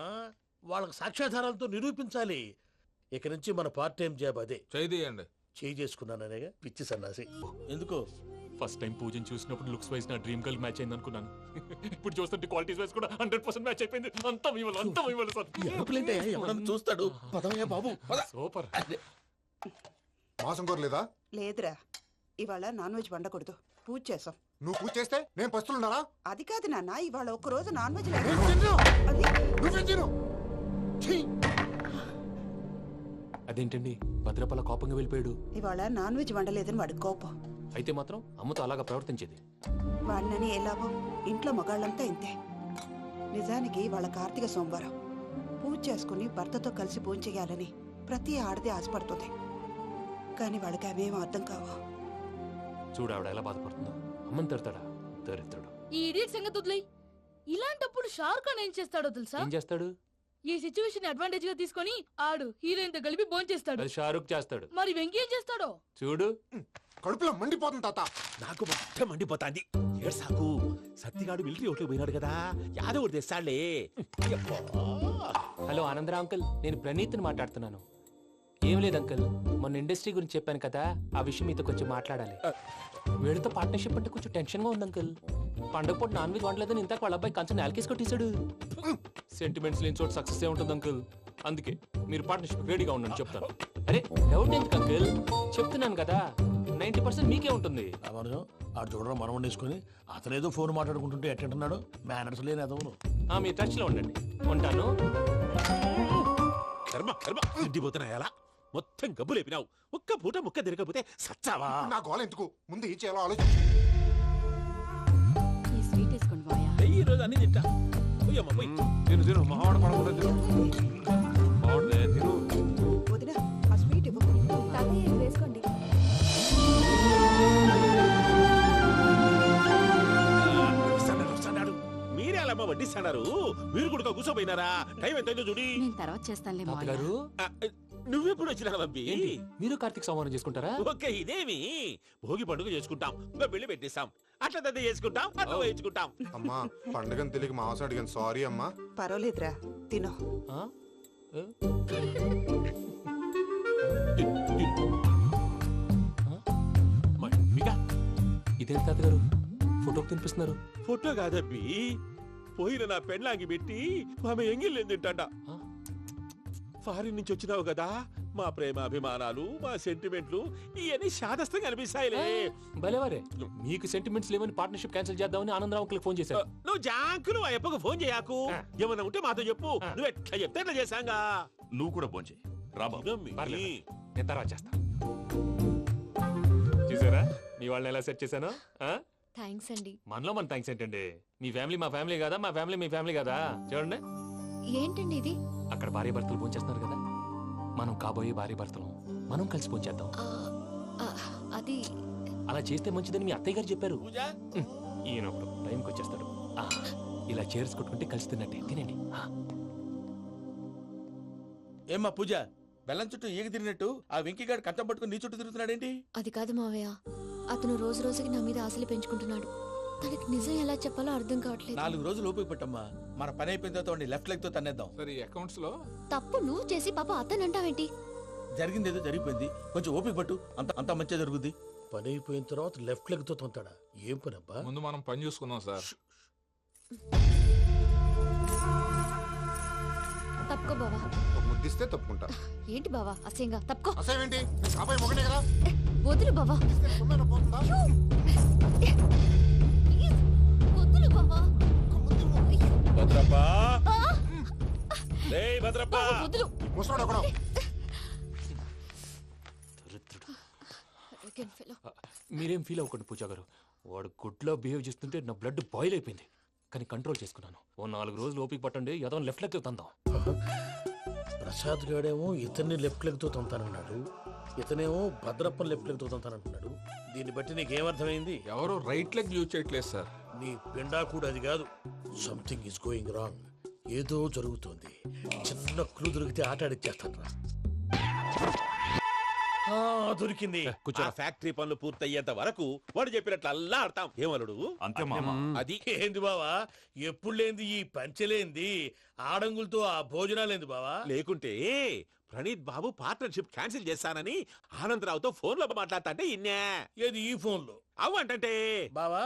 వాళ్ళకి సాక్ష్యాధారాలతో నిరూపించాలి. ఇక నుంచి మన పార్ట్ టైం జాబ్ అదే. చేయండి. చేయి చేసుకున్నాననేగా పిచ్చి సన్నాసి. ఎందుకు? ఫస్ట్ టైం పూజను చూసినప్పుడు లుక్స్ వైజ్ నా డ్రీమ్ గర్ల్ మ్యాచ్ అయింది అనుకున్నాను. ఇప్పుడు చూస్తుంటే క్వాలిటీస్ వైజ్ కూడా 100% మ్యాచ్ అయిపోయింది. అంతా ఇవ్వాలి సార్. ఎవడన్నా చూస్తాడు. పదవయ్యా బాబు పద. సూపర్. మాసం కోరలేదా? లేదురా, ఇవాళ నాన్ వెజ్ వండకూడదు, పూజ చేసాం. నువ్వు పూజ చేస్తే నేను పస్తులున్నారా? అది కాదు నాన్న, ఇవాళ ఒక్కరోజు నాన్ వెజ్ నువ్వే తిను. ఛీ! అదేంటండి భద్రపల కోపంగా వెళ్ళిపోయాడు? ఇవాళ నాన్ వెజ్ వండలేదని వాడి కోపం. అయితే మాత్రం అమ్మతో అలాగా ప్రవర్తించేది. వాడినని ఎలాగో ఇంట్లో మగాళ్ళంతా ఇంతే. నిజానికి వాళ్ళ కార్తీక సోమవారం పూజ చేసుకుని భర్తతో కలిసి పూజ చేయాలని ప్రతి ఆడది ఆశపడుతుంది. కానీ వాడికి అవేం అర్థం కావు. చూడు ఆవిడ ఎలా బాధపడుతుందో. అమ్మని తిడతాడా దరిద్రుడు. ఈ ఇడియట్ సంగతి వదిలేయ్. ఇలాంటప్పుడు షారుఖ్ ఖాన్ ఏం చేస్తాడో తెలుసా? ఏం చేస్తాడు? ఈ సిచ్యువేషన్ అడ్వాంటేజ్ గా తీసుకొని ఆడు హీరోయిన్ తో కలిపి బోన్ చేస్తాడు. అది షారుఖ్ చేస్తాడు. మరి వెంకీ ఏం చేస్తాడో చూడు. కడుపులో మండిపోతుంది తాత. నాకు మొత్తం మండిపోతాంది. ఏడు సాకు సత్తిగాడు మిలిటరీ ఒకటి పోయినాడు కదా, యాదవ్ ఒకటి తెస్తాడులే. హలో ఆనందరా అంకుల్, నేను ప్రణీత్ని మాట్లాడుతున్నాను. ఏం లేదు అంకుల్, మొన్న ఇండస్ట్రీ గురించి చెప్పాను కదా, ఆ విషయం మీతో కొంచెం మాట్లాడాలి. వీడితో పార్ట్నర్షిప్ అంటే కొంచెం టెన్షన్ గా ఉంది అంకుల్. పండగ పూట నాన్ వెజ్ వండలేదని ఇంతకు వాళ్ళ అబ్బాయి కంచెం నేలకేసి కొట్టేశాడు. సెంటిమెంట్స్ లేని చోట సక్సెస్ ఏ ఉంటుంది అంకుల్. అందుకే మీరు పార్ట్నర్షిప్ రెడీగా ఉండండి చెప్తాను. అరే డౌట్ ఎందుకు అంకుల్, చెప్తున్నాను కదా 90% మీకే ఉంటుంది. ఆడు చూడడం మనం వండేసుకుని అతనేదో ఫోన్ మాట్లాడుకుంటుంటే ఎట్టంటున్నాడు. మేనర్స్ లేని అదవును. మీ టచ్ లో ఉండండి. ఉంటాను. కర్మ కర్మ ఇంటిపోతున్నా ఎలా మొత్తం గబ్బు లేపినావు. ఒక్క పూట ముక్క తిరగకపోతే సచ్చావా? నా గోల ఎందుకు, ముందు ఏం చేయాలో ఆలోచించు. ఈ స్వీట్ వేసుకోండి బాయా. ఈ రోజు అన్ని తింటా. పోయమ్మ పోయి. తిను తిను మావాడు పడకుండా తిను. మావాడు తిను. వదిన ఆ స్వీట్ ఇవ్వు. వేసుకోండి. మీరే అలా వడ్డిస్తాడారు. మీరు కూడా కూర్చోపోయినారా? టైం ఎంతైందో చూడి. నేను తర్వాత చేస్తానులే మావయ్య. గారు నువ్వెప్పుడు వచ్చినా బంబి? మీరు కార్తీక్ సంహారం చేసుకుంటారా? ఓకే, ఇదేమి భోగి పండుగ చేసుకుంటాం, ఇంకా పెళ్లి పెట్టేస్తాం, అట్లా దద్ద చేసుకుంటాం, అట్లా వేయించుకుంటాం. అమ్మా పండుగని తెలియక మాంసం అడిగాను, సారీ అమ్మా. పర్వాలేదురా, తినో. ఇదేంటి తాతగారు ఫోటోకి తినిపిస్తున్నారు? ఫోటో కాదబ్బి, పోయిన నా పెళ్ళాంగి పెట్టి ఆమె ఎంగిల్లేం తింటాడ. ఫారిన్ నుంచి వచ్చినావు కదా, మా ప్రేమ అభిమానాలు, మా సెంటిమెంట్లు ఇవన్నీ శాదస్తంగా అనిపిస్తాయిలే. భలేవారే, మీకు సెంటిమెంట్స్ లేవని పార్ట్నర్షిప్ క్యాన్సిల్ చేద్దామని ఆనందరావు అంకుల్ ఫోన్ చేశారు. నువ్వు జాంకు నువ్వు అయ్యప్పకు ఫోన్ చేయకు. ఏమన్నా ఉంటే మాతో చెప్పు. నువ్వు ఎట్లా చెప్తే ఎట్లా చేశాంగా. నువ్వు కూడా ఫోన్ చేయి. నేను తర్వాత చేస్తా. చూసారా మీ వాళ్ళని ఎలా సెట్ చేశాను? థ్యాంక్స్ అండి. మనలో మన థ్యాంక్స్ ఏంటండి? మీ ఫ్యామిలీ మా ఫ్యామిలీ కదా, మా ఫ్యామిలీ మీ ఫ్యామిలీ కదా. చూడండి, ఏంటండి ఇది? అక్కడ భార్య భర్తలు భోంచేస్తున్నారు కదా, మనం కాబోయే భార్య భర్తలు మనం కలిసి భోంచేద్దాం. అది అలా చేస్తే మంచిదని మీ అత్తయ్య గారు చెప్పారు. ఈయన ఒకడు టైంకి వచ్చేస్తాడు. ఇలా చేర్స్ కొట్టుకుంటే కలిసి తిన్నట్టే. తినండి. ఏమ్మా పూజ, బెల్లం చుట్టూ ఈగ తిరిగినట్టు ఆ వెంకీగాడు కట్టం పట్టుకుని నీ చుట్టూ తిరుగుతున్నాడేంటి? అది కాదు మావయ్య, అతను రోజు రోజుకి నా మీద ఆశలు పెంచుకుంటున్నాడు. తనకి నిజం ఎలా చెప్పాలో అర్థం కావట్లేదు. 4 రోజులు ఓపిక పట్టమ్మా, మన పని అయిపోయిన తర్వాత లెఫ్ట్ లెగ్ తో తన్నేద్దాం. సరే అకౌంట్స్ లో తప్పు నువ్వు చేసి పాప అతను అంటావేంటి? జరిగింది ఏదో జరిగిపోయింది, కొంచెం ఓపిక పట్టు, అంత మంచిగా జరుగుద్ది. పని అయిపోయిన తర్వాత లెఫ్ట్ లెగ్ తో తొంతాడా? ఏం పని అబ్బా? ముందు మనం పని చూసుకుందాం సార్. తప్పుకో బావా. ఒక ముద్దిస్తే తప్పుకుంటా. ఏంటి బావా అసహ్యంగా? తప్పుకో. అసేమేంటి, అబ్బాయి మొగనే కదా. వదులు బావా. తొందరగా పోతుందా? వదులు బావా. భద్రప్ప, రేయ్ భద్రప్ప, వదులు. ముసలోడు ఒకడు. మీరేం ఫీల్ అవ్వకండి పూజా గారు. వాడు గుడ్లో బిహేవ్ చేస్తుంటే నా బ్లడ్ బాయిల్ అయిపోయింది, కానీ కంట్రోల్ చేసుకున్నాను. ఓ 4 రోజులు ఓపిక పట్టండి, ఏదో లెఫ్ట్ లెగ్ తందాం. ప్రసాద్ గాడేమో ఇతన్ని లెఫ్ట్ లెగ్ తో తొంతానన్నాడు, ఇతనేమో భద్రప్పని లెఫ్ట్ లెగ్ తో తొంతానంటున్నాడు. దీన్ని బట్టి నీకేమర్థమైంది? ఎవరు రైట్ లెగ్ యూజ్ చేయట్లేదు సార్. నీ పిండా కూడా అది కాదు. Something is going wrong. ఏదో జరుగుతోంది. చిన్న క్లూ దొరికితే ఆట ఆడిచ్చేస్తాను రా. దొరికింది. ఆ ఫ్యాక్టరీ పనులు పూర్తయ్యేంత వరకు వాడు చెప్పినట్లు అల్లా ఆడతాం ఏమలుడు. అంతే మామ. అది ఏంది బావా ఎప్పుడు లేంది ఈ పంచలేంది ఆడంగులతో ఆ భోజనాలేంది బావా? లేకుంటే ప్రణీత్ బాబు పార్ట్నర్షిప్ క్యాన్సిల్ చేస్తానని ఆనందరావుతో ఫోన్ లో మాట్లాడతాంటే ఇన్నే. ఏది ఈ ఫోన్లో? అవ్వంటే బావా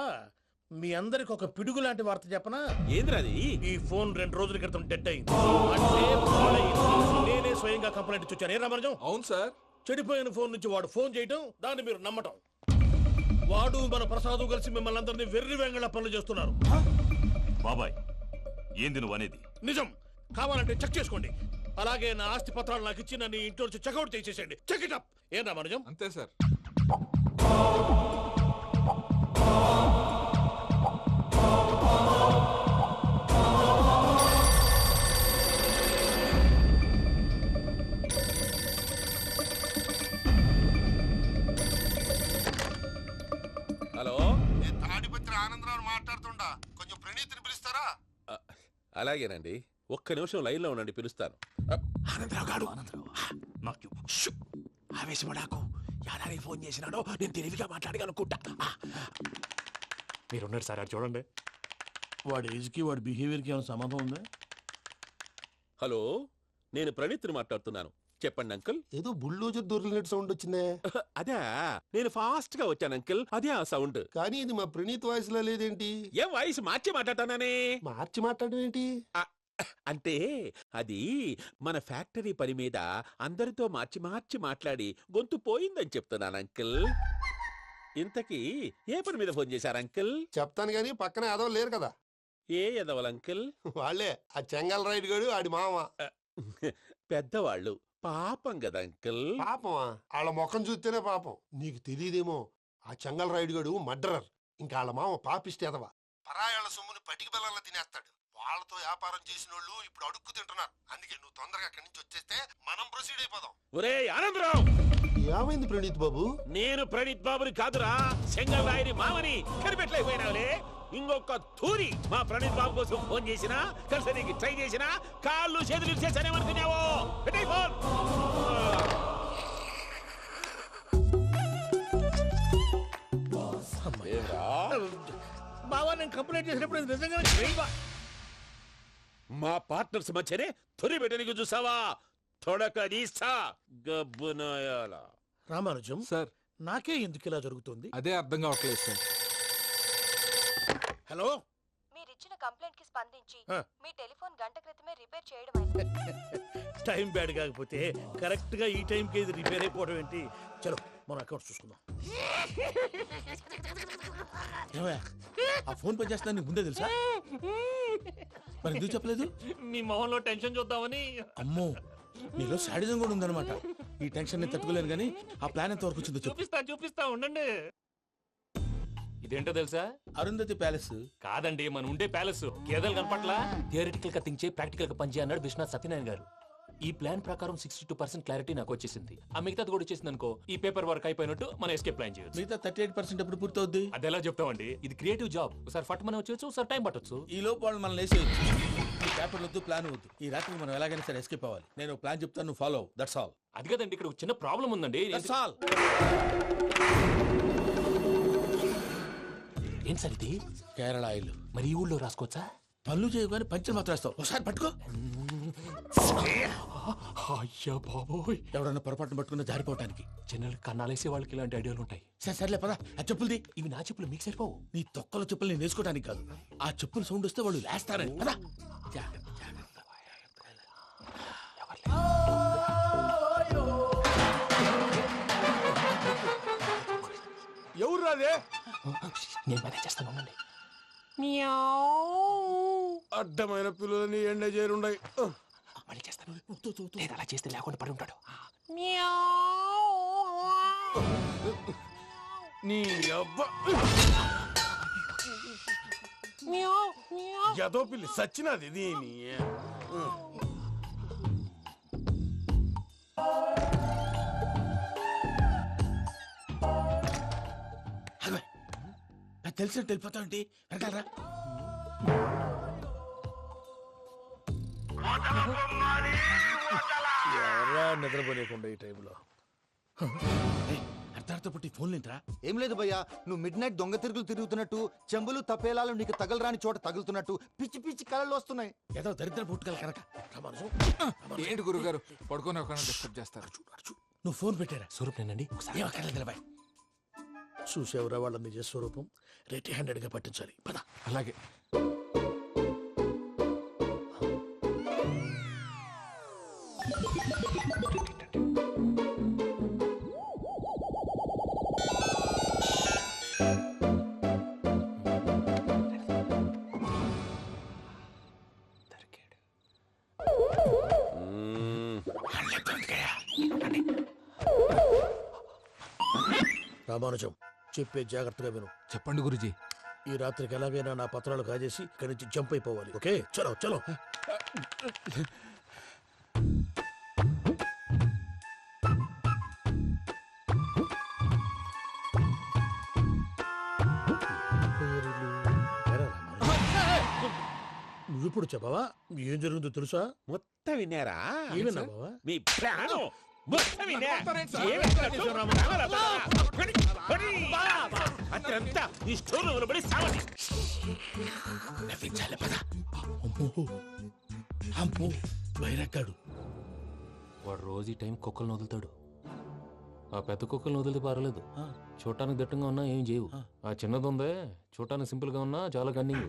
మీ అందరికి ఒక పిడుగు లాంటి వార్త చెప్పనా? ఏంద్రది? ఈ ఫోన్ 2 రోజుల క్రితం డెడ్ అయింది. అంటే పాడైంది. నేనే స్వయంగా కంప్లైంట్ ఇచ్చి వచ్చాను. ఏ రామరాజం? అవును సార్. చెడిపోయిన ఫోన్ నుంచి వాడు ఫోన్ చేయటం, దాన్ని మీరు నమ్మటం. వాడు మన ప్రసాదు కలిసి మిమ్మల్ని అందరినీ వెర్రి వెంగళ పనులు చేస్తున్నారు. బాబాయ్ ఏంది నువ్వు అనేది? నిజం. కావాలంటే చెక్ చేసుకోండి. అలాగే నా ఆస్తి పత్రాలు నాకు ఇచ్చి నన్ను ఇంట్లో నుంచి చెక్అౌట్ చేసేసండి. Check it up. ఏం రామరాజం? అంతే సార్. హలో, నేను తాడిపత్రి ఆనందరావు మాట్లాడుతుండా, కొంచెం ప్రణీతిని పిలుస్తారా? అలాగేనండి. ఒక్క నిమిషం లైన్ లో ఉండండి, పిలుస్తాను. ఆనందరావు గాడు ఆవేశపడాకు. యాదానికి ఫోన్ చేసినాడో నేను తెలివిగా మాట్లాడగలనుకుంటా. మీరున్నారు సార్, చూడండి. వాడి ఏజ్కి వాడి బిహేవియర్కి ఏమైనా సంబంధం ఉందా? హలో, నేను ప్రణీత్ని మాట్లాడుతున్నాను. చెప్పండి అంకుల్. ఏదో బుల్డోజర్ దొరికినట్టు సౌండ్ వచ్చిందే. అదే, నేను ఫాస్ట్ గా వచ్చాను అంకుల్. అదే ఆ సౌండ్. కానీ ఇది మా ప్రణీత్ వాయిస్ లో లేదేంటి? ఏం వాయిస్ మార్చి మాట్లాడతానని? మార్చి మాట్లాడడం ఏంటి? అంటే అది మన ఫ్యాక్టరీ పని మీద అందరితో మార్చి మార్చి మాట్లాడి గొంతు పోయిందని చెప్తున్నాను అంకుల్. ఇంతకీ ఏ పని మీద ఫోన్ చేశారు అంకుల్? చెప్తాను గానీ పక్కన యాదవ్ లేరు కదా. ఏ ఎదవలు అంకుల్? వాళ్ళే ఆ చెంగల్ రైడ్ గడు ఆడి మామ. పెద్దవాళ్ళు పాపం కదా అంకుల్. పాపమా? వాళ్ళ ముఖం చూస్తేనే పాపం. నీకు తెలియదేమో, ఆ చెంగల్ రైడ్ గడు మర్డరర్. ఇంకా వాళ్ళ మామ పాపిస్తేదవా. పరాయాళ్ళ సొమ్ముని పటికి బెల్లంలో తినేస్తాడు. వాళ్ళతో వ్యాపారం చేసిన వాళ్ళు ఇప్పుడు అడుక్కు తింటున్నారు. అందుకే నువ్వు తొందరగా అక్కడి నుంచి వచ్చేస్తే మనం ప్రొసీడ్ అయిపోదాం. ఒరే ఆనందరావు! ఏమైంది ప్రణీత్ బాబు? నేను ప్రణీత్ బాబుని కాదురా, చెంగల్ రాయని మామని. కనిపెట్టలేకపోయినావులే. ఇంకొక తూరి మా ప్రణీత్ బాబు కోసం ఫోన్ చేసినా, కలిసి ట్రై చేసినా కాళ్ళు చేతులు చేశానేమనుకున్నావో. పెట్టేయ్ ఫోన్. బావా నేను కంప్లైంట్ చేసినప్పుడు ఇది నిజంగానే చేయవా? మా పార్ట్నర్స్ మధ్యనే తొలి పెట్టడానికి చూసావా? తొడక నీస్తా గబ్బునాయాల. రామానుజం సార్, నాకే ఎందుకు ఇలా జరుగుతుంది? అదే అర్థం కావట్లేదు సార్. హలో, మీరిచ్చిన కంప్లైంట్ కి స్పందించి ఆ. మీ టెలిఫోన్ గంట క్రితమే రిపేర్ చేయడం టైం బ్యాడ్ కాకపోతే కరెక్ట్ గా ఈ టైంకి ఇది రిపేర్ అయిపోవడం ఏంటి? చలో మన అకౌంట్ చూసుకుందాం. ఏమయ్యా, ఆ ఫోన్ పని చేస్తున్నా నీకు ముందే తెలుసా? మరి ఎందుకు చెప్పలేదు? మీ మొహంలో టెన్షన్ చూద్దామని. అమ్మో, నీలో శాడిజం కూడా ఉందన్నమాట. ఈ టెన్షన్ ని తట్టుకోలేను కానీ ఆ ప్లాన్ ఎంత వరకు వచ్చిందో చెప్పు. చూపిస్తా ఉండండి. ఇదేంటో తెలుసా? అరుంధతి ప్యాలెస్ కాదండి, మన ఉండే ప్యాలెస్. గేదెలు కనపట్లా? థియరిటికల్ గా థింక్ చేయి, ప్రాక్టికల్ గా పనిచేయ అన్నాడు విశ్వనాథ్ సత్యనారాయణ గారు. ఈ ప్లాన్ ప్రకారం 62% క్లారిటీ నాకు వచ్చేసింది. ఆ మిగతాది కూడా వచ్చేసింది అనుకో, ఈ పేపర్ వర్క్ అయిపోయినట్టు మనం ఎస్కేప్ ప్లాన్ చేయొచ్చు. మిగతా 38% ఎప్పుడు పూర్తవుద్ది? అది ఎలా చెప్తామండి? ఇది క్రియేటివ్ జాబ్. ఒకసారి ఫట్ మనం వచ్చేయచ్చు, ఒకసారి టైం పట్టొచ్చు. ఈ లోపు వాళ్ళు మనం లేసేయచ్చు. ఈ పేపర్ వద్దు, ప్లాన్ వద్దు. ఈ రాత్రికి మనం ఎలాగైనా సరే ఎస్కేప్ అవ్వాలి. నేను ప్లాన్ చెప్తాను, నువ్వు ఫాలో. That's all. అది కదండి, ఇక్కడ ఒక చిన్న ప్రాబ్లం ఉందండి. That's all. ఏం సార్ ఇది? కేరళ ఆయిల్. మరి ఈ ఊళ్ళో రాసుకోవచ్చా? పనులు చేయవు కానీ పంచర్ మాత్రం వేస్తావు. ఒకసారి పట్టుకో. అయ్యా బాబోయ్, ఎవడన్నా పొరపాటున పట్టుకున్న జారిపోవటానికి. జనరల్ కన్నాలేసే వాళ్ళకి ఇలాంటి ఐడియాలు ఉంటాయి. సర్లే పదా, ఆ చెప్పులది. ఇవి నా చెప్పులు మీకు సరిపోవు. నీ తొక్కల చెప్పులు నేను వేసుకోవడానికి కాదు, ఆ చెప్పులు సౌండ్ వస్తే వాళ్ళు లేస్తారని. పదా. ఎవరు రాదే? నేను మేనేజ్ చేస్తాను, ఉండండి. అడ్డమైన పిల్లలని ఎండ చేరుండయి. మళ్ళీ చేస్తాను. లేదు, అలా చేస్తే లేకుండా పడి ఉంటాడు. నీ అబ్బ ఎదో పిల్లి సచ్చినది దీని. నాకు తెలిసినట్టు వెళ్ళిపోతావంటి. వెనకాలరా. ఎవరా నిద్రపోలేకుండా ఈ టైంలో? అర్ధార్థ పుట్టి ఫోన్ లేంట్రా. ఏం లేదు భయ్యా, నువ్వు మిడ్ నైట్ దొంగ తిరుగులు తిరుగుతున్నట్టు, చెంబులు తపేలాలు నీకు తగలరాని చోట తగులుతున్నట్టు పిచ్చి పిచ్చి కళలు వస్తున్నాయి. ఏదో దరిద్ర పుట్టుకల కనుక. ఏంటి గురుగారు పడుకొని ఒక డిస్టర్బ్ చేస్తారు? నువ్వు ఫోన్ పెట్టారా? స్వరూప్ నేనండి. నిలబాయ్. చూసేవరా వాళ్ళ నిజ స్వరూపం. రెట్టి హ్యాండెడ్ గా పట్టించాలి. పద. అలాగే. రామానుజం, చెప్పే జాగ్రత్తగా విను. చెప్పండి గురుజీ. ఈ రాత్రికి ఎలాగైనా నా పత్రాలు కాజేసి ఇక్కడి నుంచి జంప్ అయిపోవాలి. ఓకే, చలో చలో. నువ్విప్పుడు చెప్పవా ఏం జరుగుతుందో తెలుసా? మొత్తం విన్నారా? ఏమన్నా బావా? మీ ప్రాణం మొత్తం విన్నా? అత్రంతా ఈ స్టోర్ రూమ్ పడి సావని. నవ్వించాలి. పద. అమ్మో అమ్మో, బైరక్కాడు. వాడు రోజు ఈ టైం కుక్కలను వదులుతాడు. ఆ పెద్ద కుక్కలను వదిలితే పర్వాలేదు, చూడటానికి దట్టంగా ఉన్నా ఏం చేయవు. ఆ చిన్నది ఉందే, చూడటానికి సింపుల్ గా ఉన్నా చాలా కన్నింగ్.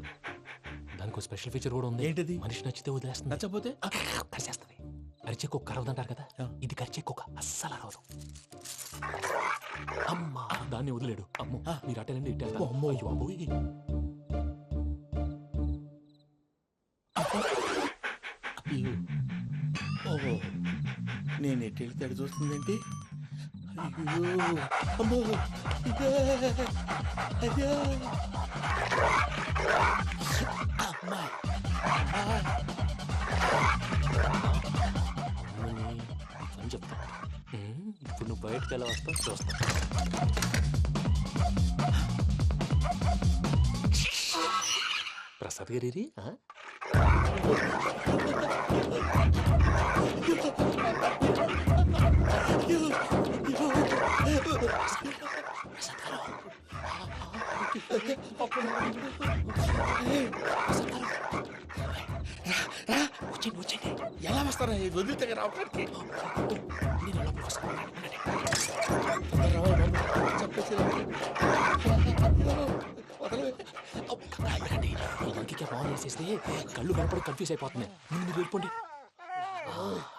దానికి స్పెషల్ ఫీచర్ కూడా ఉంది. ఏంటిది? మనిషి నచ్చితే వదిలేస్తుంది, నచ్చపోతే కరిచేస్తుంది. అరిచే కుక్క అరవదంటారు కదా, ఇది కరిచే కుక్క అస్సలు అరవదు. అమ్మా, దాన్ని వదిలేడు. అమ్మో, మీరు అటెండి ఇట్టే. అమ్మో. అయ్యో అమ్మోయ్. ఓహో, నేను ఎటు వెళ్తే అటు చూస్తుందేంటి? అయ్యో అమ్మో, అయ్యో అమ్మా. అని చెప్తా. ఇప్పుడు నువ్వు బయటకు ఎలా వస్తావు చూస్తా. ప్రసాద్ గారి వచ్చేయండి. ఎలా వస్తారా? వదిలితే రావడానికి ఫోన్ వేసేస్తే కళ్ళు కనపడి కన్ఫ్యూజ్ అయిపోతున్నాయి. మీరు వెళ్ళిపోండి.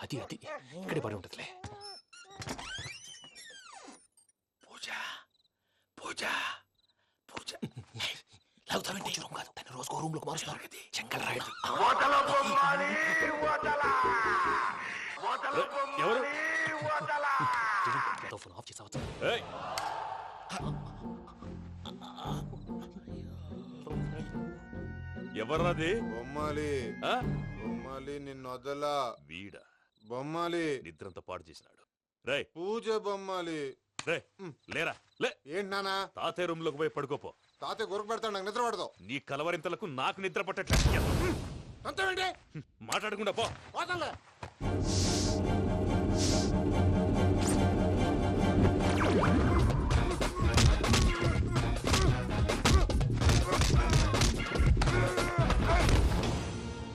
అది అది ఇక్కడే పడి ఉంటుందిలే. పూజ పూజ పూజ లాగుతామంటే రూమ్ కాదు, తన రోజుకో రూమ్ లోకి మారుస్తున్నారు కదా. చెంకల్ రాయడం. ఎవరు? ఫోన్ ఆఫ్ చేసావచ్చు. ఎవర్రాది? బొమ్మాలి. బొమ్మాలి నిన్ను వదలా. వీడా బొమ్మాలి నిద్రంతా పాడు చేసినాడు. రే పూజ బొమ్మాలి. రే లేరా లే. ఏంటి నానా? తాతయ్య రూమ్ లోకి పోయి పడుకోపో. తాతయ్య గురకు పెడతాడు, నాకు నిద్ర పడదు. నీ కలవరింతలకు నాకు నిద్ర పట్టట్లేదు. అంతేంటి? మాట్లాడకుండా పో. పోతాలే.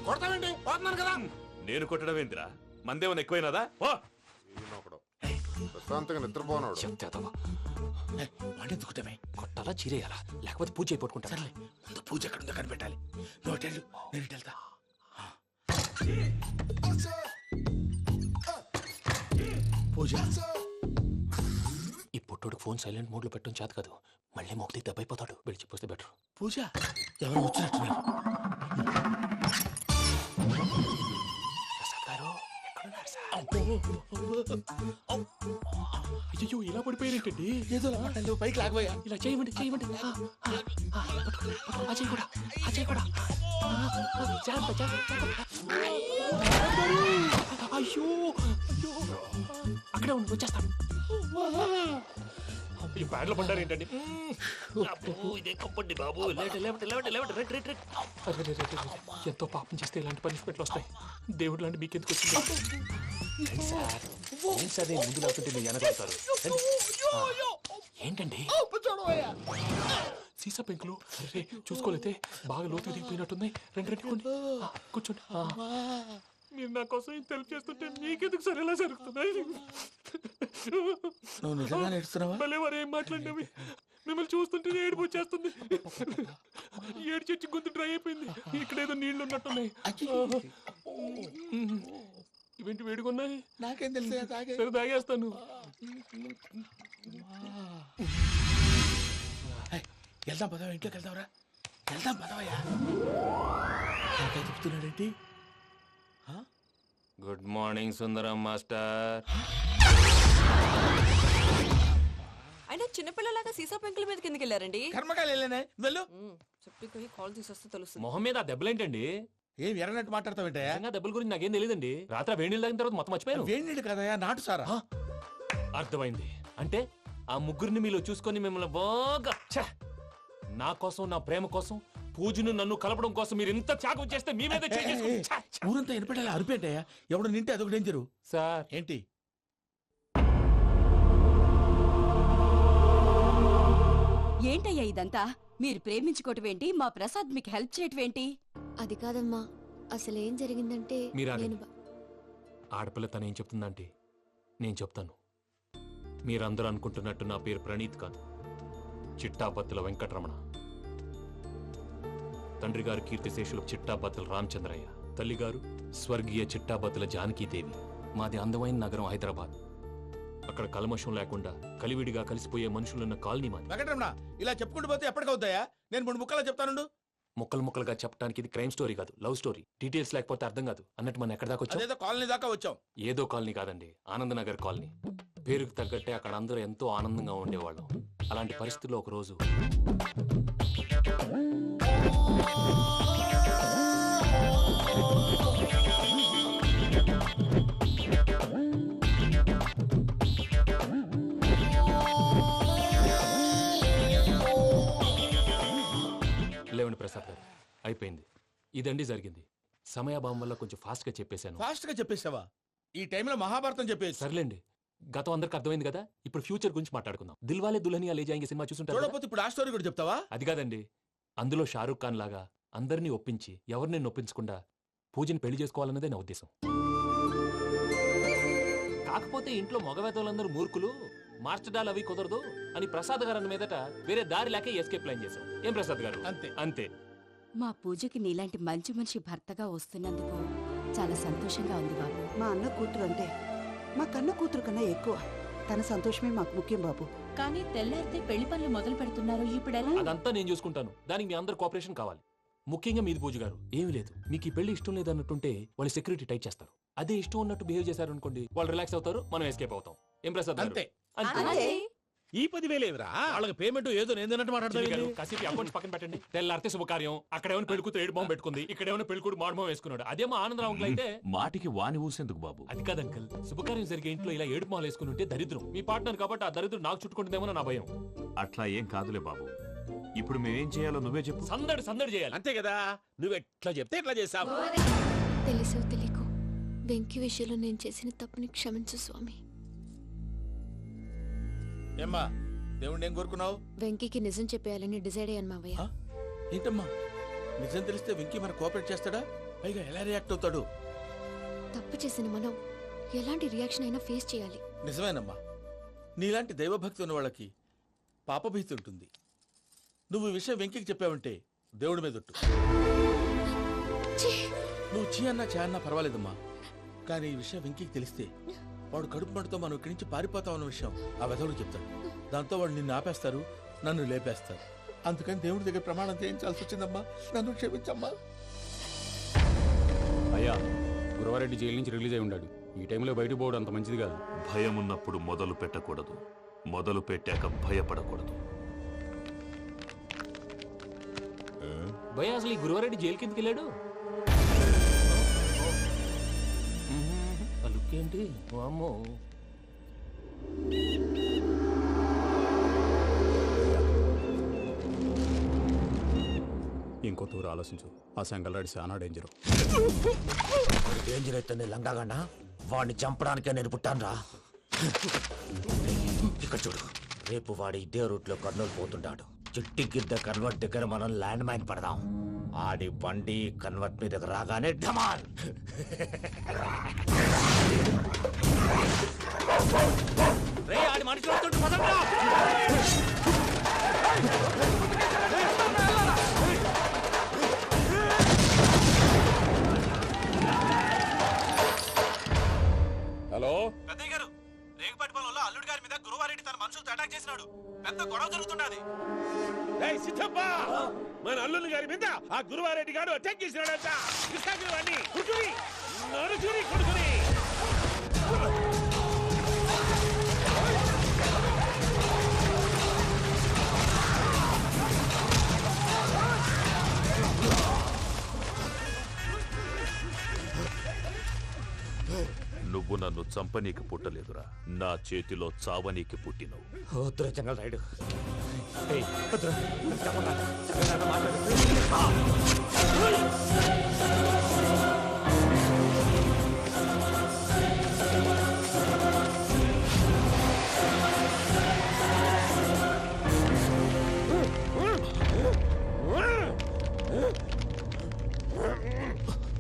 కొడతావేంటి? పోతున్నాను కదా. నేను కొట్టడం ఏంటిరా? మందేమన్నా ఎక్కువైనదా? పో. ప్రశాంతంగా నిద్రపోనాడు. చెప్తావా? వాడెందుకుంటామే? కొట్టాలా చీరేయాలా? లేకపోతే పూజ అయిపోట్టుకుంటా. సర్లే, ముందు పూజ ఎక్కడుందో కనిపెట్టాలి. నువ్వు వెళ్ళు, నేను ఇటు వెళ్తా. పూజ, ఈ పుట్టోడు ఫోన్ సైలెంట్ మోడ్ లో పెట్టడం చేత కాదు. మళ్ళీ మొక్కి దెబ్బైపోతాడు. వెళ్ళి చెప్పొస్తే బెటర్. పూజ ఎవరు వచ్చినట్టున్నారు. ప్రసాద్ గారు ఎక్కడున్నారు సార్? అయ్యో, ఇలా పడిపోయారేంటండి? ఏదో మాటలు పైకి లాగబోయా. ఇలా చేయమండి చేయమండి. అజయ్ కూడా అజయ్ కూడా. అయ్యో అక్కడే ఉండి వచ్చేస్తాను. ఈ బ్యాడ్లో పడ్డారు ఏంటండి? ఇదే కంపండి బాబు. ఎంతో పాపం చేస్తే ఇలాంటి పనిష్మెంట్లు వస్తాయి. దేవుడు లాంటి మీకెందుకు వచ్చింది? ఏం సార్ ముందు లేకుంటే మీరు వెనకాడతారు. ఏంటండి సీసా పెంకులు? అరే చూసుకోలేతే బాగా లోతు దిగిపోయినట్టున్నాయి. రెండు కూర్చోండి. మీరు నా కోసం ఇంత హెల్ప్ చేస్తుంటే మీకెందుకు సరే ఎలా జరుగుతున్నాయి? నువ్వు నిజంగా నేర్చుతున్నావా? భలే వారు ఏం మాట్లాడినవి. మిమ్మల్ని చూస్తుంటే ఏడుపు వచ్చేస్తుంది. ఏడు చెట్టు గొంతు డ్రై అయిపోయింది. ఇక్కడ ఏదో నీళ్లు ఉన్నట్టున్నాయి. ఇవేంటి వేడుకున్నాయి? నాకేం తెలుసు, సరే తాగేస్తాను. వెళ్దాం పదవా, ఇంట్లోకి వెళ్దాంరా. వెళ్దాం పదవయ్యా. చెప్తున్నాడేంటి? గుడ్ మార్నింగ్ సుందరం మాస్టర్. అయినా చిన్నపిల్లలాగా సీసా పెంకుల మీద కిందకి వెళ్ళారండి. కర్మకాయలు వెళ్ళానే, వెళ్ళు. చెప్పి కాల్ తీసొస్తే తెలుస్తుంది. మొహం మీద ఆ దెబ్బలేంటండి? ఏం ఎర్రనట్టు మాట్లాడతావేంటయ్యా? దెబ్బల గురించి నాకేం తెలియదండి. రాత్రి వేడి నీళ్ళు తాగిన తర్వాత మొత్తం మర్చిపోయాను. వేడి నీళ్ళు కదయ్యా, నాటు సారా. అర్థమైంది. అంటే ఆ ముగ్గురిని మీలో చూసుకొని మిమ్మల్ని బాగా నా కోసం, నా ప్రేమ కోసం, పూజను నన్ను కలపడం కోసం మీరు ఇంత త్యాగం చేస్తే మీ మీద ఊరంతా వినపడేలా అరిపేంటయ్యా. ఎవడు నింటే అదొక డేంజరు. సార్ ఏంటి? ఏంటయ్యా ఇదంతా? మీరు ప్రేమించుకోవటం ఏంటి? మా ప్రసాద్ మీకు హెల్ప్ చేయటం ఏంటి? అది కాదమ్మా, అసలు ఏం జరిగిందంటే ఆడపిల్ల తను ఏం చెప్తుందంటే నేను చెప్తాను. మీరందరూ అనుకుంటున్నట్టు నా పేరు ప్రణీత్ కాదు, చిట్టాబత్తుల వెంకటరమణ. తండ్రి గారు కీర్తిశేషులు చిట్టాబత్తుల రామచంద్రయ్య, తల్లిగారు స్వర్గీయ చిట్టాబత్తుల జానకీదేవి. మాది అందమైన నగరం హైదరాబాద్. అక్కడ కల్మషం లేకుండా కలివిడిగా కలిసిపోయే మనుషులున్న కాలనీ మాది. వెంకటరమణ, ఇలా చెప్పుకుంటూ పోతే ఎప్పటికవుతాయా? నేను 3 ముక్కలా చెప్తాను. ముక్కలుగా చెప్పడానికి ఇది క్రైమ్ స్టోరీ కాదు, లవ్ స్టోరీ. డీటెయిల్స్ లేకపోతే అర్థం కాదు. అన్నట్టు మనం ఎక్కడ దాకా వచ్చాం? ఏదో కాలనీ దాకా వచ్చాం. ఏదో కాలనీ కాదండి, ఆనందనగర్ కాలనీ. పేరుకు తగ్గట్టే అక్కడ అందరూ ఎంతో ఆనందంగా ఉండేవాళ్ళం. అలాంటి పరిస్థితుల్లో ఒక రోజు లేవండి ప్రసాద్ గారు, అయిపోయింది. ఇదండి జరిగింది. సమయాభావం వల్ల కొంచెం ఫాస్ట్ గా చెప్పేశాను. ఫాస్ట్ గా చెప్పేసావా? ఈ టైంలో మహాభారతం చెప్పేసి. సర్లేండి, గతం అందరికి అర్థమైంది కదా. ఇప్పుడు ఫ్యూచర్ గురించి మాట్లాడుకుందాం. దిల్వాలే దుల్హనియా లే జాయేంగే సినిమా చూసుంటారు. చూడకపోతే ఇప్పుడు ఆ స్టోరీ కూడా చెప్తావా? అది కాదండి, అందులో షారూక్ ఖాన్ లాగా అందరినీ ఒప్పించి ఎవరిని నొప్పించకుండా పూజని పెళ్లి చేసుకోవాలన్నదే నా ఉద్దేశం. కాకపోతే ఇంట్లో మగవేతలందరూ మూర్ఖులు, మార్చడాలు అవి కుదరదు అని ప్రసాద్ గారు అన్న మీదట వేరే దారి లేక ఎస్కేప్ ప్లాన్ చేశాం. ఏం ప్రసాద్ గారు? అంతే అంతే. మా పూజకి నీలాంటి మంచి మనిషి భర్తగా వస్తున్నందుకు చాలా సంతోషంగా ఉంది బాబు. మా అన్న కూతురు అంటే మా కన్న కూతురు కన్నా ఎక్కువ. తన సంతోషమే మాకు ముఖ్యం బాబు. కానీ తెల్లారితే పెళ్లి పనులు మొదలు పెడుతున్నారు, ఇప్పుడు ఎలా? అదంతా నేను చూసుకుంటాను. దానికి మీ అందరు కోఆపరేషన్ కావాలి. ముఖ్యంగా మీది పూజ గారు. ఏమీ లేదు, మీకు ఈ పెళ్లి ఇష్టం లేదు అన్నట్టుంటే వాళ్ళు సెక్యూరిటీ టైట్ చేస్తారు. అదే ఇష్టం ఉన్నట్టు బిహేవ్ చేశారు అనుకోండి, వాళ్ళు రిలాక్స్ అవుతారు, మనం ఎస్కేప్ అవుతాం. ఏం ప్రసాద్ గారు? అంతే. ఈ 10,000 ఏమిరా? వాళ్ళకి పేమెంట్ ఏదో నేందన్నట్టు మాట్లాడతారు. కాసేపు అకౌంట్స్ పక్కన పెట్టండి. తెల్లారితే శుభకార్యం. అక్కడేమైనా పెళ్లి కూతురు ఏడు బాంబు పెట్టుకుంది, ఇక్కడేమైనా పెళ్లి కూతురు మాడు బాంబు వేసుకున్నాడు. అదేమో ఆనందరావు అయితే మాటికి వాని ఊసేందుకు బాబు? అది కాదు అంకల్, శుభకార్యం జరిగే ఇంట్లో ఇలా ఏడు మాలు వేసుకుని ఉంటే దరిద్రం. మీ పార్ట్నర్ కాబట్టి ఆ దరిద్రం నాకు చుట్టుకుంటుందేమో నా భయం. అట్లా ఏం కాదులే బాబు. ఇప్పుడు మేమేం చేయాలో నువ్వే చెప్పు. సందడి చేయాలి. అంతే కదా, నువ్వు ఎట్లా చెప్తే ఎట్లా చేసావు. తెలుసో తెలియకో వెంకీ విషయంలో నేను చేసిన తప్పుని క్షమించు స్వామి. ఏమ్మా, దేవుణ్ణి ఏం కోరుకున్నావు? వెంకీకి నిజం చెప్పేయాలని డిసైడ్ అయ్యాను మావయ్య. ఏంటమ్మా, నిజం తెలిస్తే వెంకీ మన కోఆపరేట్ చేస్తాడా? పైగా ఎలా రియాక్ట్ అవుతాడు? తప్పు చేసిన మనం ఎలాంటి రియాక్షన్ అయినా ఫేస్ చేయాలి. నిజమేనమ్మా, నీలాంటి దైవభక్తి ఉన్న వాళ్ళకి పాపభీతి ఉంటుంది. నువ్వు ఈ విషయం వెంకీకి చెప్పావంటే దేవుడి మీద ఒట్టు. నువ్వు చీ అన్నా చే అన్నా పర్వాలేదమ్మా, కానీ ఈ విషయం వెంకీకి తెలిస్తే వాడు కడుపు మంటతో మనం ఇక్కడి నుంచి పారిపోతాం అన్న విషయం ఆ వెధవుడు చెప్తాడు. దాంతో వాడు నిన్ను ఆపేస్తారు, నన్ను లేపేస్తారు. అందుకని దేవుడి దగ్గర ప్రమాణం చేయించాల్సి వచ్చిందమ్మా. నన్ను క్షమించమ్మా. అయ్యా, గురవారెడ్డి జైలు నుంచి రిలీజ్ అయి ఉన్నాడు. ఈ టైంలో బయటకు పోవడం అంత మంచిది కాదు. భయం ఉన్నప్పుడు మొదలు పెట్టకూడదు, మొదలు పెట్టాక భయపడకూడదు. భయ అసలు ఈ గురువారెడ్డి జైలు కిందకి వెళ్ళాడు. అలుక్కేంటి? అమ్మో, ఇంకో తూరు ఆలోచించు. ఆ సెంగల్రాడి చాలా డేంజరు. డేంజర్ అయితే లంగాగండ వాడిని చంపడానికే నేను పుట్టాను రా. ఇక్కడ చూడు, రేపు వాడి ఇదే రూట్ లో కర్నూలు పోతుంటాడు. చిట్టి గిద్ద కన్వర్ట్ దగ్గర మనం ల్యాండ్ మైన్ పడదాం. ఆడి బండి కన్వర్ట్ మీదకి రాగానే ఢమాన్. రే ఆడి మనిషి వస్తుంటే పదండ్రా. హలో పెద్దయ్య గారు, రేగుపాటి పొలంలో అల్లుడి గారి మీద గురువారెడ్డి తన మనుషులతో అటాక్ చేసినాడు. పెద్ద గొడవ జరుగుతున్నది. సిద్ధప్ప, మన అల్లుని గారి మీద ఆ గురువారెడ్డి గారు అటాక్ చేసినాడంట. కృష్ణాగిరి కుడుకుని నడుచుని కొడుకుని. నువ్వు నన్ను చంపనీకి పుట్టలేదురా, నా చేతిలో చావనీకి పుట్టినవు. చెంగల్ రైడు.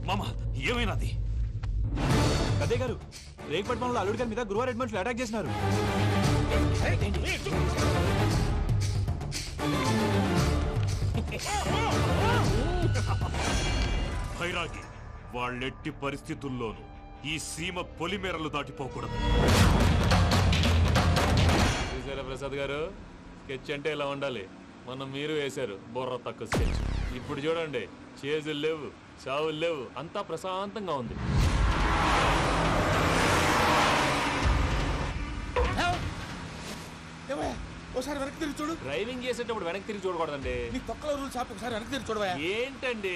మామ ఏమైనాది? పెద్దయ్య గారు, రేగుపాటి పొలంలో అల్లుడి గారి మీద గురువారెడ్డి మనుషులు అటాక్ చేసినారు. భైరాగి, వాళ్ళెట్టి పరిస్థితుల్లోనూ ఈ సీమ పొలిమేరలు దాటిపోకూడదు. చూసారా ప్రసాద్ గారు, స్కెచ్ అంటే ఇలా ఉండాలి. మనం మీరు వేశారు బుర్ర తక్కువ స్కెచ్. ఇప్పుడు చూడండి, చేజులు లేవు, చావులు లేవు, అంతా ప్రశాంతంగా ఉంది. ఒకసారి వెనక్కి తిరిగి చూడు. డ్రైవింగ్ చేసేటప్పుడు వెనక్కి తిరిగి చూడకూడదండి. నీ తొక్కలో రూల్స్ ఆపు. ఒకసారి వెనక్కి తిరిగి చూడవా. ఏంటండి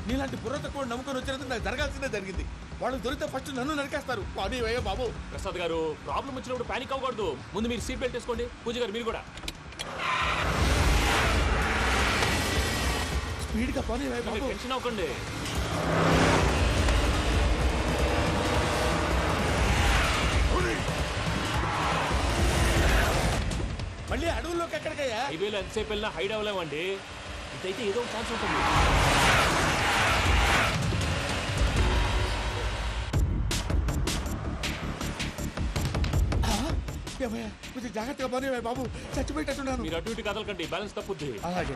నీలాంటి బుర్ర తక్కువ నమ్ముకొని వచ్చినందుకు నాకు జరగాల్సిందే జరిగింది. వాళ్ళు దొరికితే ఫస్ట్ నన్ను నరికేస్తారు. అది అయ్యో బాబు. ప్రసాద్ గారు, ప్రాబ్లం వచ్చినప్పుడు పానిక్ అవ్వకూడదు. ముందు మీరు సీట్ బెల్ట్ వేసుకోండి. పూజ గారు మీరు కూడా స్పీడ్గా పని బాబు. టెన్షన్ అవ్వకండి. మళ్ళీ అడవుల్లోకి ఎక్కడికయ్యా? హైవేలో ఎంతసేపు వెళ్ళినా హైడ్ అవ్వలేమండి. ఇదైతే ఏదో ఒక ఛాన్స్ ఉంటుంది. కొంచెం జాగ్రత్తగా పని బాబు, చచ్చిపోయేటట్టున్నాను. మీరు అటు ఇటు కదలకండి, బ్యాలెన్స్ తప్పుద్ది. అలాగే.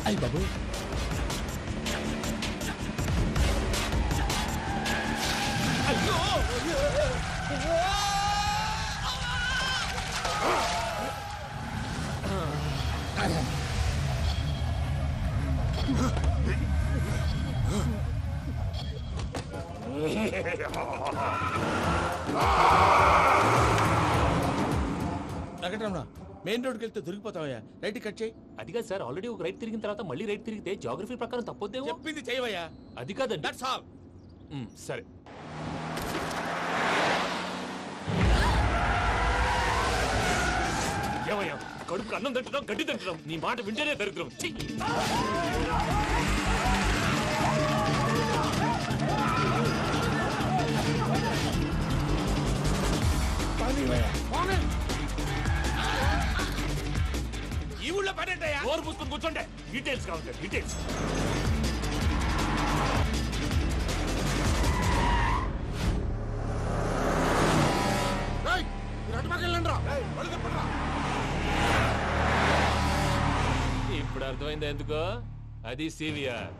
అయ్యి బాబు, వెంకటరమణ, మెయిన్ రోడ్కి వెళ్తే దొరికిపోతావయ్యా. రైట్ కట్ చేయి. అది కాదు సార్, ఆల్రెడీ ఒక రైట్ తిరిగిన తర్వాత మళ్ళీ రైట్ తిరిగితే జాగ్రఫీ ప్రకారం తప్పొద్దేమో. చెప్పింది చేయవయ్యా. అది కాదండి. That's all. సరే. ఏమయ్యా, కడుపుకు అన్నం తింటున్నాం, గడ్డి తింటున్నాం. నీ మాట వింటేనే దరిద్రం. ఈ ఊళ్ళో పడేటయ్యా. ఓరు పుస్తకం కూర్చోండి. డీటెయిల్స్ కావాలి, డీటెయిల్స్. ఇప్పుడు అర్థమైంది ఎందుకో. అది సివిఆర్.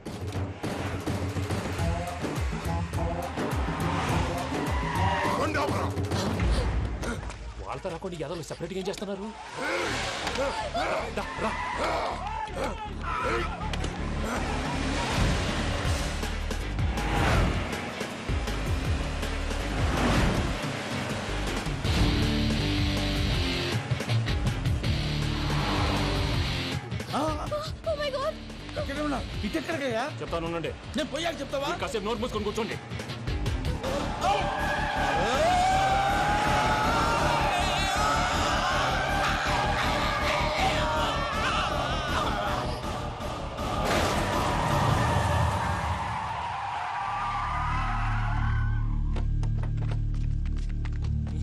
వాళ్ళతో రాకుండా యాదవ్ సెపరేట్గా ఏం చేస్తున్నారు? ఇటెక్కడికయ్యా? చెప్తాను ఉండండి. నేను పోయాక చెప్తావా? కాసేపు నోట్ మూసుకొని కూర్చోండి.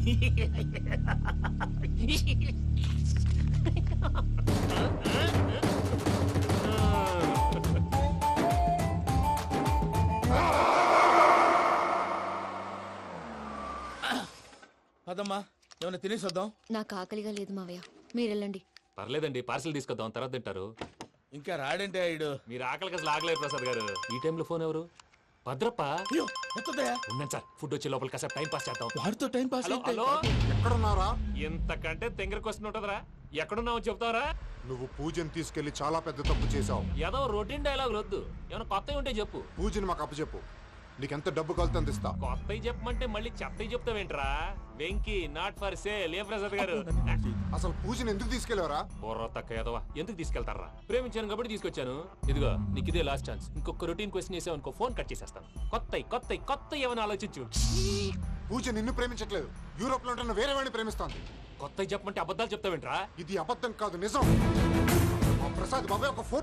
అదమ్మా ఏమైనా తినేసి వద్దాం. నాకు ఆకలిగా లేదు మావయ్య, మీరు వెళ్ళండి. పర్లేదండి, పార్సిల్ తీసుకొద్దాం, తర్వాత తింటారు. ఇంకా రాడంటే ఆయుడు. మీరు ఆకలికి అసలు ఆగలేదు ప్రసాద్ గారు. ఈ టైంలో ఫోన్ ఎవరు? భద్రప్ప. అయ్యో ఎత్తదయ్యా. ఉన్నాను సార్, ఫుడ్ వచ్చే లోపల కాసేపు టైం పాస్ చేద్దాం. వాడితో టైం పాస్ హలో, హలో, ఎక్కడున్నారా? ఎంతకంటే తెంగర క్వశ్చన్ ఉంటుందిరా. ఎక్కడున్నావు చెప్తావరా? నువ్వు పూజని తీసుకెళ్లి చాలా పెద్ద తప్పు చేశావు. ఏదో రొటీన్ డైలాగ్ వద్దు, ఏమైనా కొత్తవి ఉంటే చెప్పు. పూజని మాకు అప్పచెప్పు, నీకెంత డబ్బు కలితే అందిస్తా. కొత్తవి చెప్పమంటే మళ్ళీ చెత్తవి చెప్తావేంట్రా? Venky not for sale. ఏ ప్రసాద్ గారు, అసలు పూజని ఎందుకు తీసుకెళ్లేవరా? బుర్ర తక్క ఏదవా, ఎందుకు తీసుకెళ్తారా? ప్రేమించాను కాబట్టి తీసుకొచ్చాను. ఇదిగో నీకు ఇదే లాస్ట్ ఛాన్స్. ఇంకొక రొటీన్ క్వశ్చన్ చేసావు అనుకో, ఫోన్ కట్ చేసేస్తాను. కొత్త ఏమైనా ఆలోచించు. పూజ నిన్ను ప్రేమించట్లేదు, యూరోప్ లో ఉంటున్న వేరే వాడిని ప్రేమిస్తాంది. కొత్తవి చెప్పమంటే అబద్ధాలు చెప్తావేంట్రా? ఇది అబద్ధం కాదు, నిజం. మా ప్రసాద్ బాబాయ్ ఒక ఫోటో